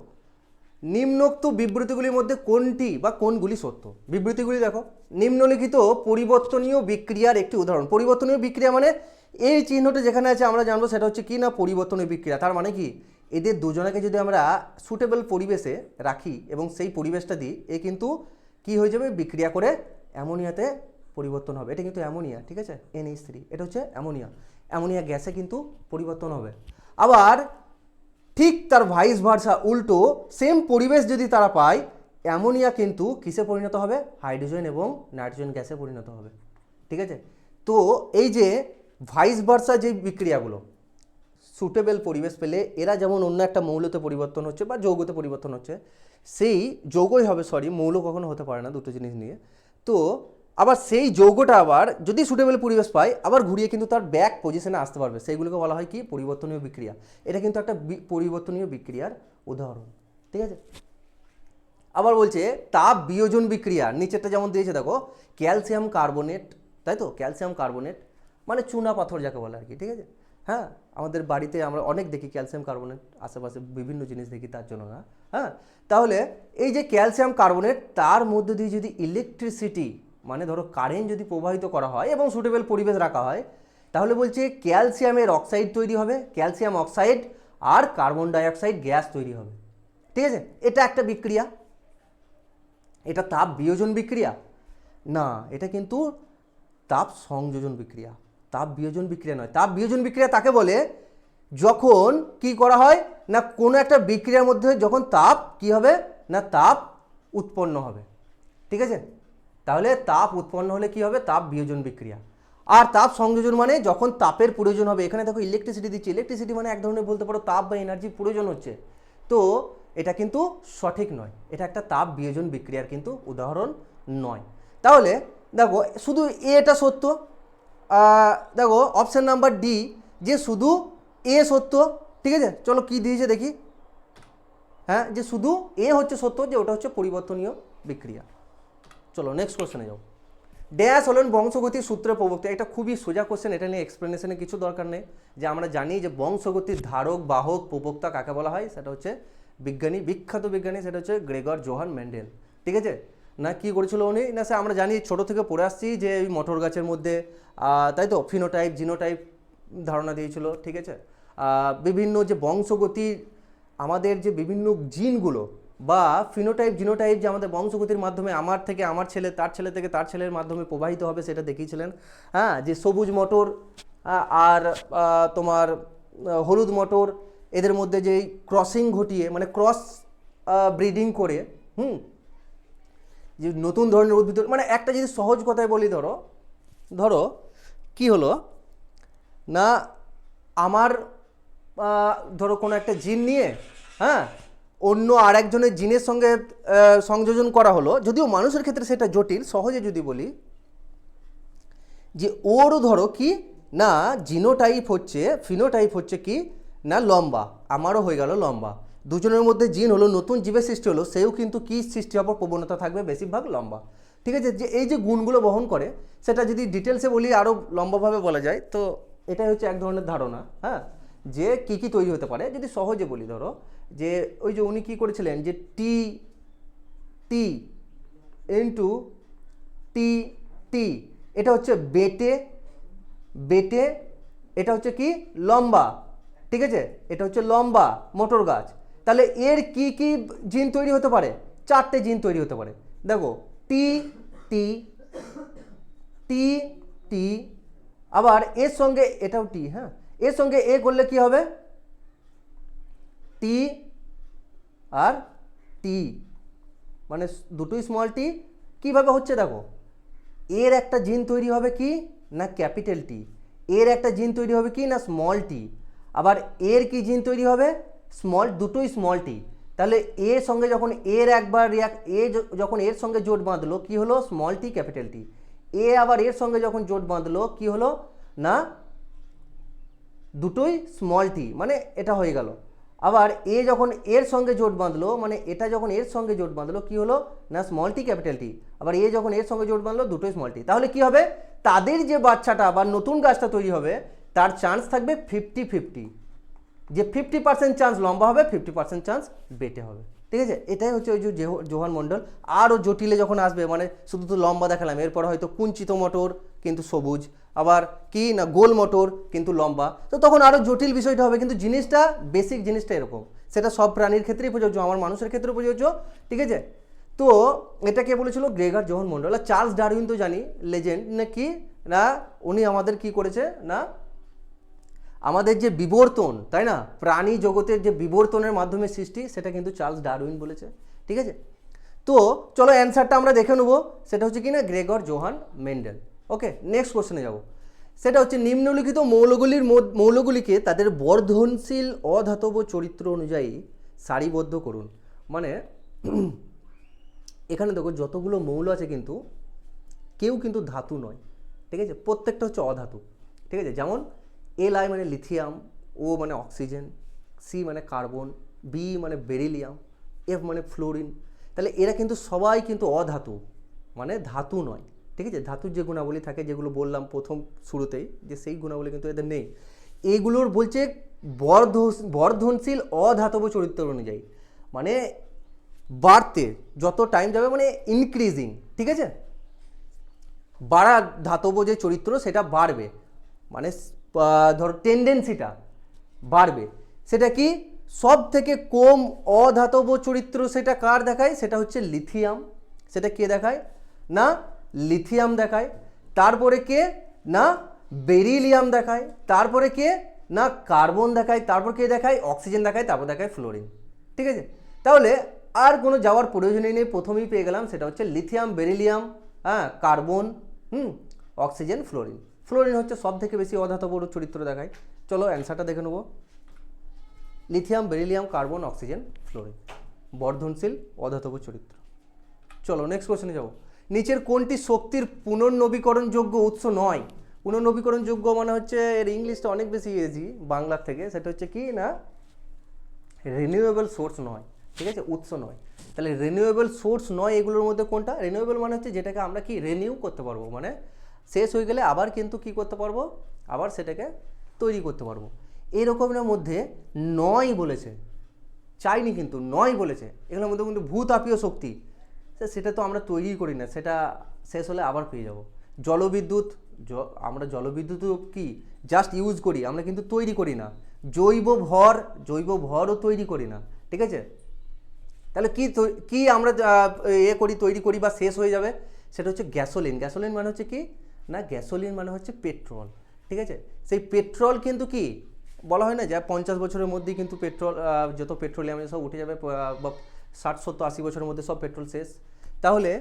নিম্নোক্ত বিবৃতিগুলির মধ্যে কোনটি বা কোনগুলি সত্য? বিবৃতিগুলি দেখো, নিম্নলিখিত পরিবর্তনীয় বিক্রিয়ার একটি উদাহরণ। পরিবর্তনীয় বিক্রিয়া মানে এই চিহ্নটা যেখানে আছে আমরা জানবো সেটা হচ্ছে কি না পরিবর্তনীয় বিক্রিয়া। তার মানে কি, এদের দুজনকে যদি আমরা সুটেবল পরিবেশে রাখি এবং সেই পরিবেশটা দিই, এ কিন্তু কি হয়ে যাবে, বিক্রিয়া করে অ্যামোনিয়াতে পরিবর্তন হবে। এটা কিন্তু অ্যামোনিয়া, ঠিক আছে, NH3, এটা হচ্ছে অ্যামোনিয়া। অ্যামোনিয়া গ্যাসে কিন্তু পরিবর্তন হবে। আবার ঠিক তার ভাইস ভার্সা, উল্টো সেম পরিবেশ যদি তারা পায়, অ্যামোনিয়া কিন্তু কিসে পরিণত হবে, হাইড্রোজেন এবং নাইট্রোজেন গ্যাসে পরিণত হবে, ঠিক আছে। তো এই যে ভাইস ভার্সা যে বিক্রিয়াগুলো, সুটেবল পরিবেশ পেলে এরা যেমন অন্য একটা মৌলতে পরিবর্তন হচ্ছে বা যৌগতে পরিবর্তন হচ্ছে, সেই যৌগই হবে, সরি মৌল কখনো হতে পারে না, দুটো জিনিস নিয়ে। তো আবার সেই যৌগটা আবার যদি সুটেবল পরিবেশ পায়, আবার ঘুরিয়ে কিন্তু তার ব্যাক পজিশনে আসতে পারবে, সেইগুলোকে বলা হয় কি পরিবর্তনীয় বিক্রিয়া। এটা কিন্তু একটা পরিবর্তনীয় বিক্রিয়ার উদাহরণ, ঠিক আছে। আবার বলছে তাপ বিয়োজন বিক্রিয়া, নিচেরটা যেমন দিয়েছে দেখো, ক্যালসিয়াম কার্বনেট, তাই তো, ক্যালসিয়াম কার্বনেট মানে চুনা পাথর যাকে বলে আর কি, ঠিক আছে। হ্যাঁ, আমাদের বাড়িতে আমরা অনেক দেখি ক্যালসিয়াম কার্বনেট, আশেপাশে বিভিন্ন জিনিস দেখি, তার জন্য না। হ্যাঁ, তাহলে এই যে ক্যালসিয়াম কার্বনেট, তার মধ্যে দিয়ে যদি ইলেকট্রিসিটি মানে ধরো কারেন্ট যদি প্রবাহিত করা হয় এবং সুটেবল পরিবেশ রাখা হয়, তাহলে বলছে ক্যালসিয়ামের অক্সাইড তৈরি হবে, ক্যালসিয়াম অক্সাইড আর কার্বন ডাইঅক্সাইড গ্যাস তৈরি হবে, ঠিক আছে। এটা একটা বিক্রিয়া। এটা তাপ বিয়োজন বিক্রিয়া না, এটা কিন্তু তাপ সংযোজন বিক্রিয়া, তাপ বিয়োজন বিক্রিয়া নয়। তাপ বিয়োজন বিক্রিয়া তাকে বলে যখন কি করা হয় না, কোনো একটা বিক্রিয়ার মধ্যে যখন তাপ কি হবে না, তাপ উৎপন্ন হবে, ঠিক আছে। তাহলে তাপ উৎপন্ন হলে কি হবে, তাপ বিয়োজন বিক্রিয়া। আর তাপ সংযোজন মানে যখন তাপের প্রয়োজন হবে, এখানে দেখো ইলেকট্রিসিটি দিচ্ছে, ইলেকট্রিসিটি মানে এক ধরনের বলতে পারো তাপ বা এনার্জি প্রয়োজন হচ্ছে, তো এটা কিন্তু সঠিক নয়, এটা একটা তাপ বিয়োজন বিক্রিয়ার কিন্তু উদাহরণ নয়। তাহলে দেখো শুধু এটা সত্য, দেখো অপশান নাম্বার ডি যে শুধু এ সত্য, ঠিক আছে। চলো কি দিয়েছে দেখি, হ্যাঁ, যে শুধু এ হচ্ছে সত্য, যে ওটা হচ্ছে পরিবর্তনীয় বিক্রিয়া। চলো নেক্সট কোশ্চেনে যাও। ড্যাশ হলেন বংশগতির সূত্রের প্রবক্তা। এটা খুবই সোজা কোশ্চেন, এটা নিয়ে এক্সপ্লেনেশনে কিছু দরকার নেই। যে আমরা জানি যে বংশগতির ধারক বাহক প্রবক্তা কাকে বলা হয়, সেটা হচ্ছে বিজ্ঞানী, বিখ্যাত বিজ্ঞানী, সেটা হচ্ছে গ্রেগর জোহান মেন্ডেল, ঠিক আছে। না কি করেছিল উনি, না স্যার আমরা জানি ছোট থেকে পড়ে আসছি যে ওই মটর গাছের মধ্যে তাই তো ফিনোটাইপ জিনোটাইপ ধারণা দিয়েছিল, ঠিক আছে। বিভিন্ন যে বংশগতির আমাদের যে বিভিন্ন জিনগুলো বা ফিনোটাইপ জিনোটাইপ যে আমাদের বংশগতির মাধ্যমে আমার থেকে আমার ছেলে, তার ছেলে থেকে তার ছেলের মাধ্যমে প্রবাহিত হবে, সেটা দেখিয়েছিলেন। হ্যাঁ, যে সবুজ মটর আর তোমার হলুদ মটর, এদের মধ্যে যেই ক্রসিং ঘটিয়ে মানে ক্রস ব্রিডিং করে যে নতুন ধরনের উদ্ভিদ, মানে একটা যদি সহজ কথায় বলি, ধরো ধরো কি হলো না, আমার ধরো কোনো একটা জিন নিয়ে হ্যাঁ অন্য আরেকজনের জিনের সঙ্গে সংযোজন করা হলো, যদিও মানুষের ক্ষেত্রে সেটা জটিল, সহজে যদি বলি যে ওরও ধরো কি না জিনোটাইপ হচ্ছে, ফিনোটাইপ হচ্ছে কি না লম্বা, আমারও হয়ে গেল লম্বা, দুজনের মধ্যে জিন হলো, নতুন জীবের সৃষ্টি হলো, সেও কিন্তু কি সৃষ্টি হওয়ার প্রবণতা থাকবে বেশিরভাগ লম্বা, ঠিক আছে। যে এই যে গুণগুলো বহন করে, সেটা যদি ডিটেলসে বলি আরও লম্বাভাবে বলা যায়, তো এটাই হচ্ছে এক ধরনের ধারণা। হ্যাঁ, যে কী কী তৈরি হতে পারে, যদি সহজে বলি ধরো যে ওই যে উনি কী করেছিলেন যে টি টি ইন্টু টি টি, এটা হচ্ছে বেটে বেটে, এটা হচ্ছে কি লম্বা, ঠিক আছে, এটা হচ্ছে লম্বা মটর গাছ। তাহলে এর কি কি জিন তৈরি হতে পারে, 4টে জিন তৈরি হতে পারে। দেখো টি টি টি টি, আবার এর সঙ্গে এটাও টি, হ্যাঁ এর সঙ্গে এ করলে কি হবে টি আর টি, মানে দুটোই স্মল টি। কীভাবে হচ্ছে দেখো, এর একটা জিন তৈরি হবে কি না ক্যাপিটাল টি, এর একটা জিন তৈরি হবে কি না স্মল টি, আবার এর কি জিন তৈরি হবে স্মল, দুটোই স্মল টি। তাহলে এর সঙ্গে যখন এর একবার যখন এর সঙ্গে জোট বাঁধলো কি হলো স্মল টি ক্যাপিটাল টি, এ আবার এর সঙ্গে যখন জোট বাঁধলো কি হলো না দুটোই স্মল টি, মানে এটা হয়ে গেল। আবার এ যখন এর সঙ্গে জোট বাঁধলো, মানে এটা যখন এর সঙ্গে জোট বাঁধলো কি হলো না স্মল টি ক্যাপিটাল টি, আবার এ যখন এর সঙ্গে জোট বাঁধলো দুটোই স্মল টি। তাহলে কি হবে, তাদের যে বাচ্চাটা বা নতুন গাছটা তৈরি হবে তার চান্স থাকবে 50-50, যে 50% চান্স লম্বা হবে, 50% চান্স বেটে হবে, ঠিক আছে। এটাই হচ্ছে ওই যে জোহান মণ্ডল। আরও জটিলে যখন আসবে, মানে শুধু তো লম্বা দেখালাম, এরপর হয়তো কুঞ্চিত মটর কিন্তু সবুজ, আবার কি না গোল মটর কিন্তু লম্বা, তো তখন আরও জটিল বিষয়টা হবে। কিন্তু জিনিসটা বেসিক জিনিসটা এরকম, সেটা সব প্রাণীর ক্ষেত্রেই প্রযোজ্য, আমার মানুষের ক্ষেত্রেও প্রযোজ্য, ঠিক আছে। তো এটা কে বলেছিল, গ্রেগর জোহান মণ্ডল। আর চার্লস ডারউইন তো জানি লেজেন্ড না কি না, উনি আমাদের কি করেছে না আমাদের যে বিবর্তন, তাই না, প্রাণী জগতের যে বিবর্তনের মাধ্যমে সৃষ্টি, সেটা কিন্তু চার্লস ডারউইন বলেছে, ঠিক আছে। তো চলো অ্যান্সারটা আমরা দেখে নেবো, সেটা হচ্ছে কি না গ্রেগর জোহান মেন্ডেল। ওকে, নেক্সট কোশ্চেনে যাব। সেটা হচ্ছে নিম্নলিখিত মৌলগুলিকে তাদের বর্ধনশীল অধাতব চরিত্র অনুযায়ী সারিবদ্ধ করুন। মানে এখানে দেখো যতগুলো মৌল আছে কিন্তু কেউ কিন্তু ধাতু নয়, ঠিক আছে, প্রত্যেকটা হচ্ছে অধাতু, ঠিক আছে। যেমন Li মানে লিথিয়াম, ও মানে অক্সিজেন, সি মানে কার্বন, বি মানে বেরিলিয়াম, এফ মানে ফ্লোরিন। তাহলে এরা কিন্তু সবাই কিন্তু অধাতু, মানে ধাতু নয়, ঠিক আছে। ধাতুর যে গুণাবলী থাকে, যেগুলো বললাম প্রথম শুরুতেই, যে সেই গুণাবলী কিন্তু এদের নেই। এইগুলোর বলছে বর্ধনশীল অধাতব চরিত্র অনুযায়ী, মানে বাড়তে যত টাইম যাবে মানে ইনক্রিজিং, ঠিক আছে, বাড়া ধাতব যে চরিত্র সেটা বাড়বে, মানে ধরো টেন্ডেন্সিটা বাড়বে। সেটা কি সব থেকে কম অধাতব চরিত্র সেটা কার দেখায়, সেটা হচ্ছে লিথিয়াম। সেটা কে দেখায় না লিথিয়াম দেখায়। তারপরে কে না বেরিলিয়াম দেখায়। তারপরে কে না কার্বন দেখায়। তারপর কে দেখায় অক্সিজেন দেখায়। তারপর দেখায় ফ্লোরিন, ঠিক আছে। তাহলে আর কোনো যাওয়ার প্রয়োজনই নেই, প্রথমেই পেয়ে গেলাম, সেটা হচ্ছে লিথিয়াম, বেরিলিয়াম, হ্যাঁ কার্বন, অক্সিজেন, ফ্লোরিন। ফ্লোরিন হচ্ছে সব থেকে বেশি অধাতব চরিত্র দেখায়। চলো অ্যান্সারটা দেখে নেবো, lithium, beryllium, carbon, oxygen, fluorine, বর্ধনশীল অধাতব চরিত্র। চলো নেক্সট কোশ্চেনে যাবো। নিচের কোনটি শক্তির পুনর্নবীকরণযোগ্য উৎস নয়? পুনর্নবীকরণযোগ্য মানে হচ্ছে এর ইংলিশটা অনেক বেশি ইজি বাংলার থেকে, সেটা হচ্ছে কি না রিনিউয়েবল সোর্স নয়, ঠিক আছে, উৎস নয়। তাহলে রিনিউয়েবল সোর্স নয় এগুলোর মধ্যে কোনটা? রিনিউয়েবল মানে হচ্ছে যেটাকে আমরা কি রিনিউ করতে পারবো, মানে শেষ হয়ে গেলে আবার কিন্তু কি করতে পারবো, আবার সেটাকে তৈরি করতে পারবো। এরকমের মধ্যে নয় বলেছে, চাইনি কিন্তু নয় বলেছে। এগুলোর মধ্যে কিন্তু ভূতাপীয় শক্তি, সেটা তো আমরা তৈরি করি না, সেটা শেষ হলে আবার পেয়ে যাব। জলবিদ্যুৎ, আমরা জলবিদ্যুৎও কি জাস্ট ইউজ করি, আমরা কিন্তু তৈরি করি না। জৈব ভরও তৈরি করি না, ঠিক আছে। তাহলে কি আমরা তৈরি করি বা শেষ হয়ে যাবে, সেটা হচ্ছে গ্যাসোলিন। গ্যাসোলিন মানে হচ্ছে কি না, গ্যাসোলিন মানে হচ্ছে পেট্রোল, ঠিক আছে। সেই পেট্রোল কিন্তু কি বলা হয় না যে 50 বছরের মধ্যেই কিন্তু পেট্রোল, যত পেট্রোলিয়াম সব উঠে যাবে, বা 60, 70, 80 বছরের মধ্যে সব পেট্রোল শেষ। তাহলে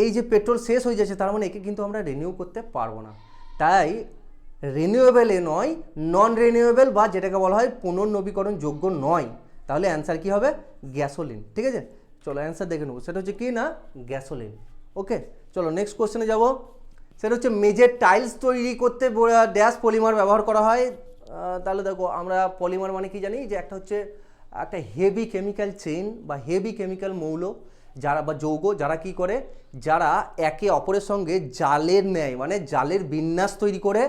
এই যে পেট্রোল শেষ হয়ে যাচ্ছে, তার মানে একে কিন্তু আমরা রিনিউ করতে পারবো না। তাই রিনিউয়েবল নয়, নন রিনিউয়েবল বা যেটাকে বলা হয় পুনর্নবীকরণযোগ্য নয়। তাহলে অ্যান্সার কি হবে, গ্যাসোলিন, ঠিক আছে। চলো অ্যান্সার দেখে নেবো, সেটা হচ্ছে কি না, গ্যাসোলিন। ওকে, চলো নেক্সট কোশ্চেনে যাব। সেটা হচ্ছে মেঝের টাইলস তৈরি করতে ড্যাশ পলিমার ব্যবহার করা হয়। তাহলে দেখো, আমরা পলিমার মানে কি জানি, যে একটা হচ্ছে একটা হেভি কেমিক্যাল চেইন বা হেভি কেমিক্যাল মৌল যারা বা যৌগ, যারা কি করে, যারা একে অপরের সঙ্গে জালের ন্যায়, মানে জালের বিন্যাস তৈরি করে,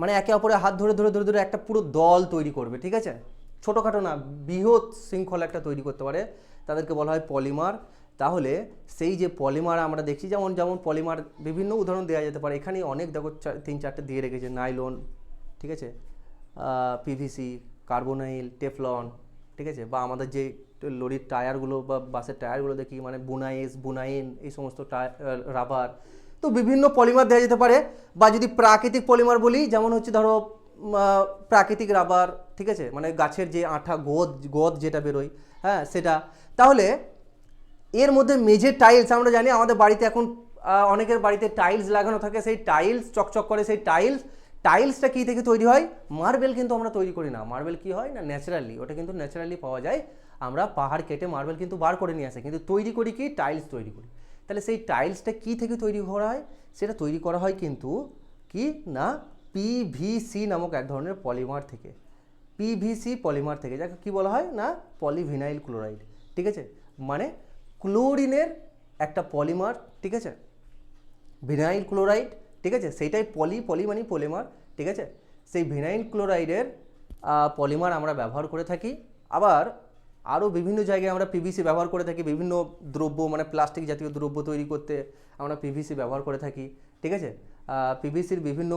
মানে একে অপরের হাত ধরে ধরে ধরে ধরে একটা পুরো দল তৈরি করবে, ঠিক আছে। ছোটোখাটো না, বৃহৎ শৃঙ্খলা একটা তৈরি করতে পারে, তাদেরকে বলা হয় পলিমার। তাহলে সেই যে পলিমার আমরা দেখছি, যেমন যেমন পলিমার বিভিন্ন উদাহরণ দেওয়া যেতে পারে, এখানে অনেক দেখো 3-4টে দিয়ে রেখেছে। নাইলন, ঠিক আছে, পিভিসি, কার্বোনাইল, টেফলন, ঠিক আছে। বা আমাদের যে লরির টায়ারগুলো বা বাসের টায়ারগুলো দেখি, মানে বুনাইন, এই সমস্ত রাবার, তো বিভিন্ন পলিমার দেওয়া যেতে পারে। বা যদি প্রাকৃতিক পলিমার বলি, যেমন হচ্ছে ধরো প্রাকৃতিক রাবার, ঠিক আছে, মানে গাছের যে আঠা, গোদ যেটা বেরোয়, হ্যাঁ সেটা। তাহলে এর মধ্যে মেঝের টাইলস, আমরা জানি আমাদের বাড়িতে এখন অনেকের বাড়িতে টাইলস লাগানো থাকে, সেই টাইলস চকচক করে, সেই টাইলসটা কী থেকে তৈরি হয়, মার্বেল কিন্তু আমরা তৈরি করি না। মার্বেল কি হয় না, ন্যাচারালি, ওটা কিন্তু ন্যাচারালি পাওয়া যায়। আমরা পাহাড় কেটে মার্বেল কিন্তু বার করে নিয়ে আসে, কিন্তু তৈরি করি কি, টাইলস তৈরি করি। তাহলে সেই টাইলসটা কি থেকে তৈরি করা হয়, সেটা তৈরি করা হয় কিন্তু কি না, পিভিসি নামক এক ধরনের পলিমার থেকে। পিভিসি পলিমার থেকে, যাকে কি বলা হয় না, পলিভিনাইল ক্লোরাইড, ঠিক আছে। মানে ক্লোরিনের একটা পলিমার, ঠিক আছে, ভিনাইল ক্লোরাইড, ঠিক আছে, সেইটাই পলি মানে পলিমার, ঠিক আছে। সেই ভিনাইল ক্লোরাইডের পলিমার আমরা ব্যবহার করে থাকি। আবার আরও বিভিন্ন জায়গায় আমরা পিভিসি ব্যবহার করে থাকি, বিভিন্ন দ্রব্য, মানে প্লাস্টিক জাতীয় দ্রব্য তৈরি করতে আমরা পিভিসি ব্যবহার করে থাকি, ঠিক আছে। পিভিসির বিভিন্ন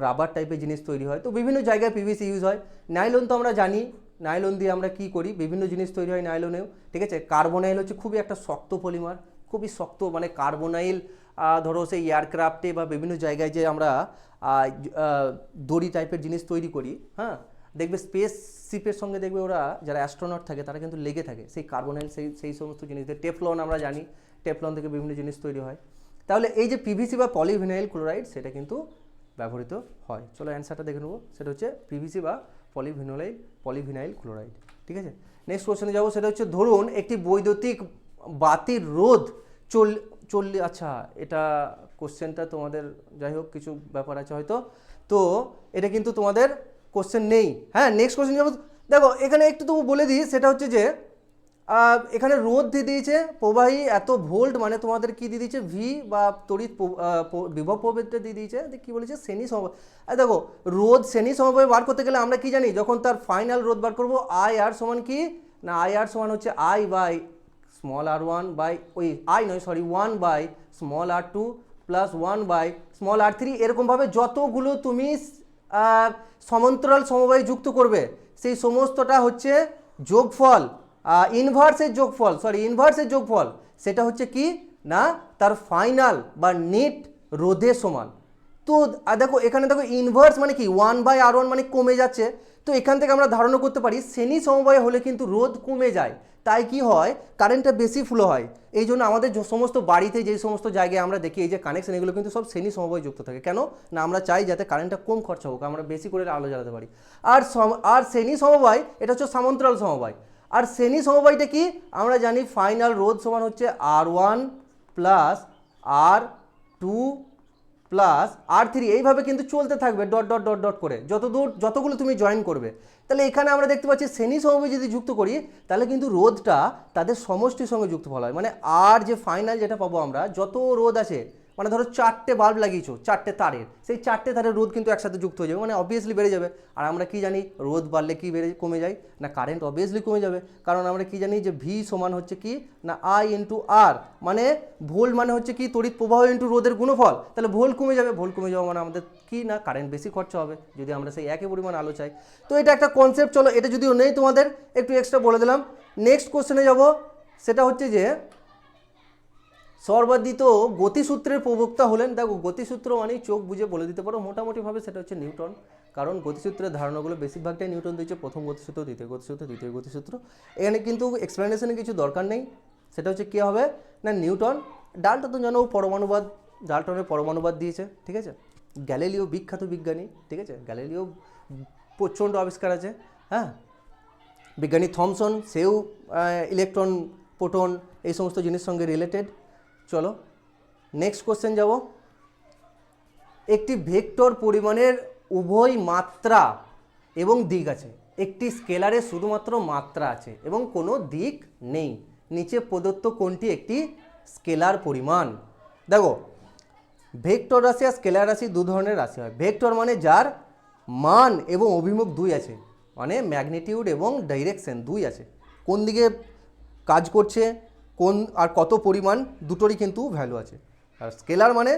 রাবার টাইপের জিনিস তৈরি হয়, তো বিভিন্ন জায়গায় পিভিসি ইউজ হয়। নাইলন তো আমরা জানি, নাইলন দিয়ে আমরা কি করি, বিভিন্ন জিনিস তৈরি হয় নাইলনেও, ঠিক আছে। কার্বোনাইল হচ্ছে খুবই একটা শক্ত পলিমার, খুবই শক্ত, মানে কার্বোনাইল ধরো সেই এয়ারক্রাফটে বা বিভিন্ন জায়গায় যে আমরা দড়ি টাইপের জিনিস তৈরি করি, হ্যাঁ, দেখবে স্পেস শিপের সঙ্গে দেখবে ওরা যারা অ্যাস্ট্রোনট থাকে তারা কিন্তু লেগে থাকে সেই কার্বোনাইল, সেই সমস্ত জিনিস। টেফলন আমরা জানি, টেফলন থেকে বিভিন্ন জিনিস তৈরি হয়। তাহলে এই যে পিভিসি বা পলিভিনাইল ক্লোরাইড, সেটা কিন্তু ব্যবহৃত হয়। চলো অ্যান্সারটা দেখে নেবো, সেটা হচ্ছে পিভিসি বা পলিভিনাইল ক্লোরাইড, ঠিক আছে। নেক্সট কোশ্চেনে যাবো, সেটা হচ্ছে ধরুন একটি বৈদ্যুতিক বাতির রোধ 40, আচ্ছা এটা কোশ্চেনটা তোমাদের যাই হোক কিছু ব্যাপার আছে হয়তো, তো এটা কিন্তু তোমাদের কোশ্চেন নেই। হ্যাঁ, নেক্সট কোশ্চেন যাবো। দেখো এখানে একটু তবু বলে দিই, সেটা হচ্ছে যে এখানে রোধ দিয়ে দিয়েছে প্রবাহী এত ভোল্ট, মানে তোমাদের কি দিয়ে দিয়েছে, ভি বা তড়িৎ বিভব প্রভেদটা দিয়ে দিয়েছে। কি বলেছে, শ্রেণী সমবায়। দেখো রোধ শ্রেণী সমবায় বার করতে গেলে আমরা কি জানি, যখন তার ফাইনাল রোধ বার করবো, আই আর সমান কি না, আই আর সমান হচ্ছে I by small r one by, ওই আই নয় sorry, 1 by small r two plus 1 by small r three. এরকমভাবে যতগুলো তুমি সমান্তরাল সমবায় যুক্ত করবে, সেই সমস্তটা হচ্ছে যোগফল, ইনভার্সের যোগফল, সেটা হচ্ছে কি না, তার ফাইনাল বা নেট রোধের সমান। তো দেখো এখানে দেখো ইনভার্স মানে কি, 1 বাই আর ওয়ান মানে কমে যাচ্ছে। তো এখান থেকে আমরা ধারণা করতে পারি শ্রেণী সমবায় হলে কিন্তু রোধ কমে যায়, তাই কি হয়, কারেন্টটা বেশি ফ্লো হয়। এই জন্য আমাদের সমস্ত বাড়িতে যে সমস্ত জায়গায় আমরা দেখি এই যে কানেকশন, এগুলো কিন্তু সব শ্রেণী সমবায় যুক্ত থাকে। কেন না, আমরা চাই যাতে কারেন্টটা কম খরচা হোক, আমরা বেশি করে আলো জ্বালাতে পারি। আর শ্রেণী সমবায় এটা হচ্ছে সমান্তরাল সমবায়। আর শ্রেণী সমবায়টা কি, আমরা জানি ফাইনাল রোধ সমান হচ্ছে R1 plus R2 plus R3, এইভাবে কিন্তু চলতে থাকবে ডট ডট ডট ডট করে যতগুলো তুমি জয়েন করবে। তাহলে এখানে আমরা দেখতে পাচ্ছি শ্রেণী সমবায় যদি যুক্ত করি, তাহলে কিন্তু রোধটা তাদের সমষ্টির সঙ্গে যুক্ত ফল হয়, মানে আর যে ফাইনাল যেটা পাবো আমরা, যত রোধ আছে মানে ধরো 4টে বাল্ব লাগিয়েছো 4টে তারের, সেই 4টে তারের রোধ কিন্তু একসাথে যুক্ত হয়ে যাবে, মানে অবভিয়াসলি বেড়ে যাবে। আর আমরা কি জানি রোধ বাড়লে কি কমে যায় না কারেন্ট অবভিয়াসলি কমে যাবে, কারণ আমরা কি জানি যে ভি সমান হচ্ছে কি না আই ইন্টু আর, মানে ভোল্ট মানে হচ্ছে কি তড়িৎ প্রবাহ ইন্টু রোধের গুণফল, তাহলে ভোল্ট কমে যাবে, ভোল্ট কমে যাওয়া মানে আমাদের কি না কারেন্ট বেশি খরচা হবে যদি আমরা সেই একই পরিমাণ আলো চাই। তো এটা একটা কনসেপ্ট, চলো এটা যদিও নেই তোমাদের একটু এক্সট্রা বলে দিলাম। নেক্সট কোশ্চেনে যাব, সেটা হচ্ছে যে সর্বাধিত গতিসূত্রের প্রবক্তা হলেন। দেখো গতিসূত্র মানেই চোখ বুঝে বলে দিতে পারো মোটামুটিভাবে, সেটা হচ্ছে নিউটন, কারণ গতিসূত্রের ধারণাগুলো বেশিরভাগটাই নিউটন দিয়েছে, প্রথম গতিসূত্র, দ্বিতীয় গতিসূত্র, তৃতীয় গতিসূত্র। এখানে কিন্তু এক্সপ্লেনেশনে কিছু দরকার নেই, সেটা হচ্ছে কী হবে না নিউটন। ডাল্টন তো জানো পরমাণুবাদ, ডাল্টনের পরমাণুবাদ দিয়েছে, ঠিক আছে। গ্যালিলিও বিখ্যাত বিজ্ঞানী, ঠিক আছে, গ্যালিলিও প্রচণ্ড আবিষ্কার আছে, হ্যাঁ। বিজ্ঞানী থমসন, সেও ইলেকট্রন প্রোটন এই সমস্ত জিনিসের সঙ্গে রিলেটেড। চলো নেক্সট কোশ্চেন যাব। একটি ভেক্টর পরিমাণের উভয় মাত্রা এবং দিক আছে, একটি স্কেলারে শুধুমাত্র মাত্রা আছে এবং কোনো দিক নেই, নিচে প্রদত্ত কোনটি একটি স্কেলার পরিমাণ? দেখো ভেক্টর রাশি আর স্কেলার রাশি দু ধরনের রাশি হয়। ভেক্টর মানে যার মান এবং অভিমুখ দুই আছে, মানে ম্যাগনিটিউড এবং ডাইরেকশন দুই আছে, কোন দিকে কাজ করছে কোন আর কত পরিমাণ দুটোরই কিন্তু ভ্যালু আছে। আর স্কেলার মানে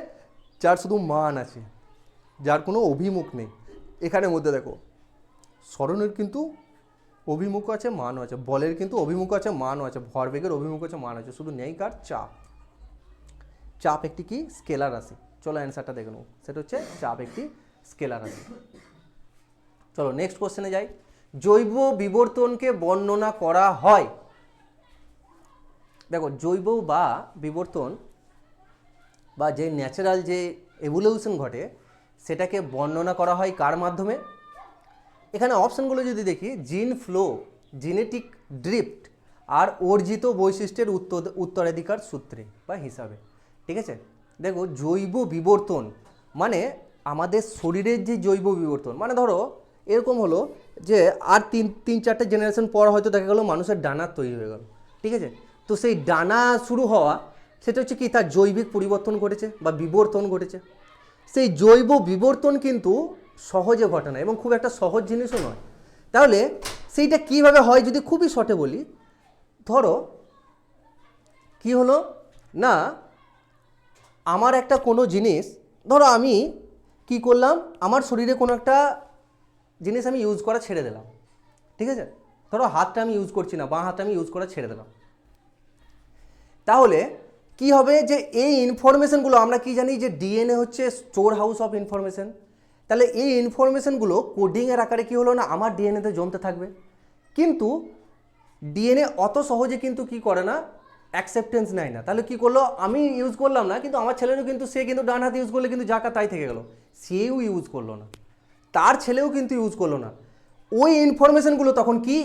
যার শুধু মান আছে, যার কোনো অভিমুখ নেই। এখানের মধ্যে দেখো সরণের কিন্তু অভিমুখ আছে মানও আছে, বলের কিন্তু অভিমুখ আছে মানও আছে, ভরবেগের অভিমুখ আছে মান আছে, শুধু নেই কার চাপ। চাপ একটি কি স্কেলার রাশি। চলো অ্যান্সারটা দেখে নেব, সেটা হচ্ছে চাপ একটি স্কেলার রাশি। চলো নেক্সট কোশ্চেনে যাই। জৈব বিবর্তনকে বর্ণনা করা হয়, দেখো জৈব বা বিবর্তন বা যে ন্যাচারাল যে এভলিউশন ঘটে সেটাকে বর্ণনা করা হয় কার মাধ্যমে? এখানে অপশানগুলো যদি দেখি, জিন ফ্লো, জেনেটিক ড্রিফট আর অর্জিত বৈশিষ্ট্যের উত্তরাধিকার সূত্রে বা হিসাবে, ঠিক আছে। দেখো জৈব বিবর্তন মানে আমাদের শরীরের যে জৈব বিবর্তন, মানে ধরো এরকম হলো যে আর তিন চারটে জেনারেশন পর হয়তো দেখা গেলো মানুষের ডানা তৈরি হয়ে গেল, ঠিক আছে। তো সেই ডানা শুরু হওয়া সেটা হচ্ছে কি তার জৈবিক পরিবর্তন ঘটেছে বা বিবর্তন ঘটেছে। সেই জৈব বিবর্তন কিন্তু সহজে ঘটে না এবং খুব একটা সহজ জিনিসও নয়। তাহলে সেইটা কিভাবে হয় যদি খুবই শর্টে বলি, ধরো কি হলো না আমার একটা কোনো জিনিস, ধরো আমি কি করলাম আমার শরীরে কোনো একটা জিনিস আমি ইউজ করা ছেড়ে দিলাম, ঠিক আছে। ধরো হাতটা আমি ইউজ করছি না, বাঁ হাতটা আমি ইউজ করা ছেড়ে দিলাম, তাহলে কি হবে যে এই ইনফরমেশনগুলো আমরা কি জানি যে ডিএনএ হচ্ছে স্টোর হাউস অফ ইনফরমেশন। তাহলে এই ইনফরমেশনগুলো কোডিংয়ের আকারে কি হলো না আমার ডিএনএতে জমতে থাকবে, কিন্তু ডিএনএ অত সহজে কিন্তু কি করে না অ্যাকসেপ্টেন্স নেয় না। তাহলে কি করলো আমি ইউজ করলাম না, কিন্তু আমার ছেলেরও কিন্তু সে কিন্তু ডান হাতে ইউজ করলে কিন্তু যাকা তাই থেকে গেল, সেও ইউজ করলো না, তার ছেলেও কিন্তু ইউজ করলো না। ওই ইনফরমেশনগুলো তখন কি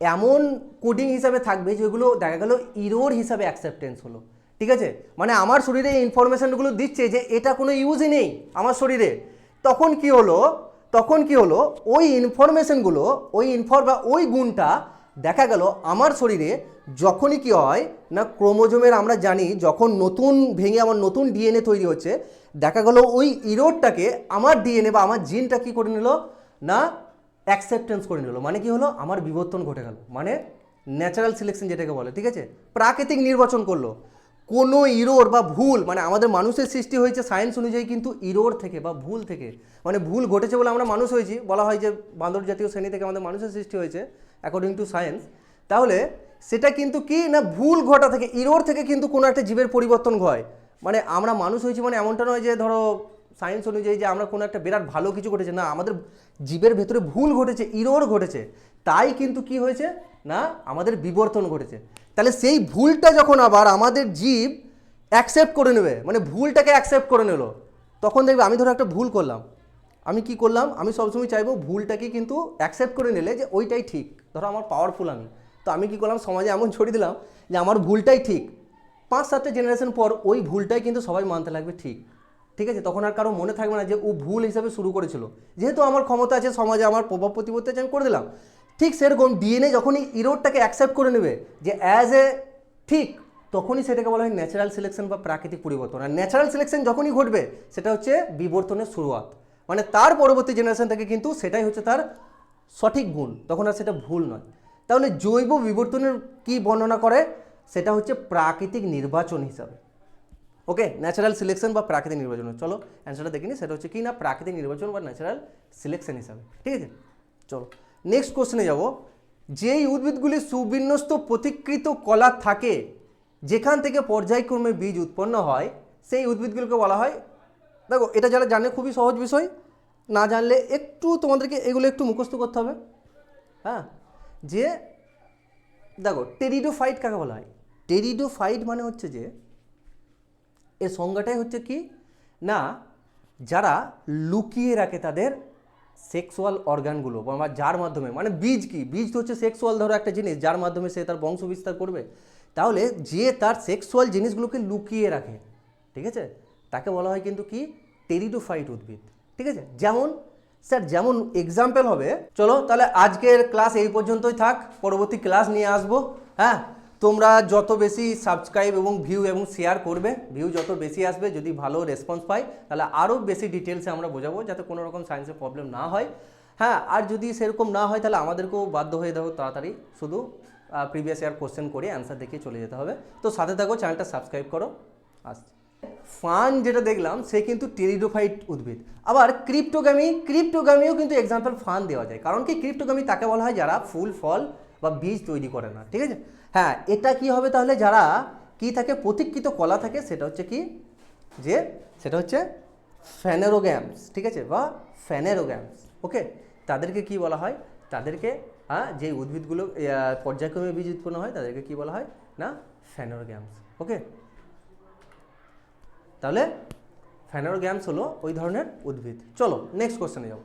এমন কোডিং হিসাবে থাকবে যেগুলো দেখা গেল ইরোর হিসাবে অ্যাকসেপ্টেন্স হলো, ঠিক আছে। মানে আমার শরীরে এই ইনফরমেশনগুলো দিচ্ছে যে এটা কোনো ইউজই নেই আমার শরীরে, তখন কি হলো ওই ইনফরমেশনগুলো ওই গুণটা দেখা গেল আমার শরীরে যখনই কি হয় না ক্রোমোজোমের আমরা জানি যখন নতুন ভেঙে আমার নতুন ডিএনএ তৈরি হচ্ছে, দেখা গেল ওই ইরোরটাকে আমার ডিএনএ বা আমার জিনটা কি করে নিল না অ্যাকসেপ্টেন্স করে নিল, মানে কি হলো আমার বিবর্তন ঘটে গেল, মানে ন্যাচারাল সিলেকশন যেটাকে বলে, ঠিক আছে। প্রাকৃতিক নির্বাচন করলো, কোনো ইরোর বা ভুল, মানে আমাদের মানুষের সৃষ্টি হয়েছে সায়েন্স অনুযায়ী কিন্তু ইরোর থেকে বা ভুল থেকে, মানে ভুল ঘটেছে বলে আমরা মানুষ হয়েছি, বলা হয় যে বান্দর জাতীয় শ্রেণী থেকে আমাদের মানুষের সৃষ্টি হয়েছে অ্যাকর্ডিং টু সায়েন্স। তাহলে সেটা কিন্তু কি না ভুল ঘটা থেকে ইরোর থেকে কিন্তু কোনো একটা জীবের পরিবর্তন হয়, মানে আমরা মানুষ হয়েছি মানে এমনটা নয় যে ধরো সায়েন্স অনুযায়ী যে আমরা কোনো একটা বিরাট ভালো কিছু ঘটেছে, না আমাদের জীবের ভেতরে ভুল ঘটেছে, ইরোর ঘটেছে, তাই কিন্তু কি হয়েছে না আমাদের বিবর্তন ঘটেছে। তাহলে সেই ভুলটা যখন আবার আমাদের জীব অ্যাকসেপ্ট করে নেবে, মানে ভুলটাকে অ্যাকসেপ্ট করে নিল, তখন দেখবে আমি ধরো একটা ভুল করলাম, আমি কি করলাম আমি সবসময় চাইবো ভুলটাকে কিন্তু অ্যাকসেপ্ট করে নিলে যে ওইটাই ঠিক। ধরো আমার পাওয়ারফুল আমি, তো আমি কি করলাম সমাজে এমন ছড়িয়ে দিলাম যে আমার ভুলটাই ঠিক, 5-7টে জেনারেশন পর ওই ভুলটাই কিন্তু সবাই মানতে লাগবে ঠিক, ঠিক আছে। তখন আর কারো মনে থাকবে না যে ও ভুল হিসাবে শুরু করেছিল, যেহেতু আমার ক্ষমতা আছে সমাজে আমার প্রভাব প্রতিপত্তি আছে আমি করে দিলাম। ঠিক সেরকম ডিএনএ যখনই ইরোরটাকে অ্যাকসেপ্ট করে নেবে যে অ্যাজ এ ঠিক, তখনই সেটাকে বলা হয় ন্যাচারাল সিলেকশন বা প্রাকৃতিক পরিবর্তন। আর ন্যাচারাল সিলেকশন যখনই ঘটবে সেটা হচ্ছে বিবর্তনের শুরুয়াত, মানে তার পরবর্তী জেনারেশন থেকে কিন্তু সেটাই হচ্ছে তার সঠিক গুণ, তখন আর সেটা ভুল নয়। তাহলে জৈব বিবর্তনের কি বর্ণনা করে, সেটা হচ্ছে প্রাকৃতিক নির্বাচন হিসাবে। ওকে, ন্যাচারাল সিলেকশন বা প্রাকৃতিক নির্বাচন। চলো অ্যান্সারটা দেখে নিই, সেটা হচ্ছে কি না প্রাকৃতিক নির্বাচন বা ন্যাচারাল সিলেকশন হিসাবে। ঠিক আছে, চলো নেক্সট কোশ্চেনে যাব। যেই উদ্ভিদগুলি সুবিন্যস্ত পথিকৃত কলা থাকে, যেখান থেকে পর্যায়ক্রমে বীজ উৎপন্ন হয়, সেই উদ্ভিদগুলোকে বলা হয়, দেখো এটা যারা জানে খুবই সহজ বিষয়, না জানলে একটু তোমাদেরকে এগুলো একটু মুখস্থ করতে হবে। হ্যাঁ, যে দেখো টেরিডোফাইট কাকে বলা হয়? টেরিডোফাইট মানে হচ্ছে যে এর সংজ্ঞাটাই হচ্ছে কি না, যারা লুকিয়ে রাখে তাদের সেক্সুয়াল অর্গানগুলো, বা যার মাধ্যমে, মানে বীজ কি, বীজ তো হচ্ছে সেক্সুয়াল ধরো একটা জিনিস, যার মাধ্যমে সে তার বংশ বিস্তার করবে। তাহলে যে তার সেক্সুয়াল জিনিসগুলোকে লুকিয়ে রাখে, ঠিক আছে, তাকে বলা হয় কিন্তু কি টেরিডোফাইট উদ্ভিদ। ঠিক আছে, যেমন স্যার যেমন এক্সাম্পল হবে। চলো তাহলে আজকের ক্লাস এই পর্যন্তই থাক, পরবর্তী ক্লাস নিয়ে আসবো। হ্যাঁ, তোমরা যত বেশি সাবস্ক্রাইব এবং ভিউ এবং শেয়ার করবে, ভিউ যত বেশি আসবে, যদি ভালো রেসপন্স পাই তাহলে আরও বেশি ডিটেলসে আমরা বোঝাবো, যাতে কোনো রকম সায়েন্সের প্রবলেম না হয়। হ্যাঁ, আর যদি সেরকম না হয় তাহলে আমাদেরকেও বাধ্য হয়ে দেবো তাড়াতাড়ি শুধু প্রিভিয়াস ইয়ার কোশ্চেন করে অ্যান্সার দেখিয়ে চলে যেতে হবে। তো সাথে থাকো, চ্যানেলটা সাবস্ক্রাইব করো। আসছে ফান যেটা দেখলাম সে কিন্তু টেরিডোফাইট উদ্ভিদ। আবার ক্রিপ্টোগামিও কিন্তু এক্সাম্পল ফান দেওয়া যায়, কারণ কি ক্রিপ্টোগামি তাকে বলা হয় যারা ফুল ফল বা বীজ তৈরি করে না। ঠিক আছে, হ্যাঁ এটা কি হবে তাহলে, যারা কি থাকে পথিকৃত কলা থাকে, সেটা হচ্ছে কি যে সেটা হচ্ছে ফ্যানেরোগ্যামস। ঠিক আছে, বা ফ্যানেরোগ্যামস। ওকে, তাদেরকে কি বলা হয়, তাদেরকে যে উদ্ভিদগুলো পর্যায়ক্রমে বীজ উৎপন্ন হয় তাদেরকে কি বলা হয় না ফ্যানেরোগ্যামস। ওকে, তাহলে ফ্যানেরোগ্যামস হলো ওই ধরনের উদ্ভিদ। চলো নেক্সট কোশ্চেনে যাবো।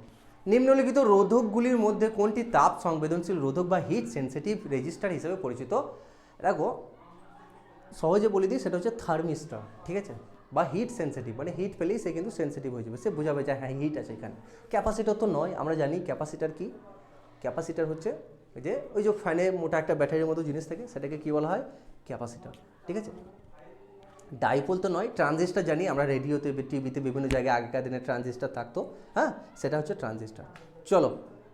নিম্নলিখিত রোধকগুলির মধ্যে কোনটি তাপ সংবেদনশীল রোধক বা হিট সেন্সিটিভ রেজিস্টার হিসেবে পরিচিত? দেখো সহজে বলে দিই, সেটা হচ্ছে থার্মিস্টার। ঠিক আছে, বা হিট সেন্সিটিভ, মানে হিট পেলেই সে কিন্তু সেন্সিটিভ হয়ে যাবে, সে বোঝাবে যে হ্যাঁ হিট আছে এখানে। ক্যাপাসিটার তো নয়, আমরা জানি ক্যাপাসিটার কি, ক্যাপাসিটার হচ্ছে ওই যে ফ্যানে মোটা একটা ব্যাটারির মতো জিনিস থাকে, সেটাকে কি বলা হয় ক্যাপাসিটার। ঠিক আছে, ডাইপোল তো নয়। ট্রানজিস্টার জানি আমরা, রেডিওতে টিভিতে বিভিন্ন জায়গায় আগেকার দিনে ট্রানজিস্টার থাকতো। হ্যাঁ, সেটা হচ্ছে ট্রানজিস্টার। চলো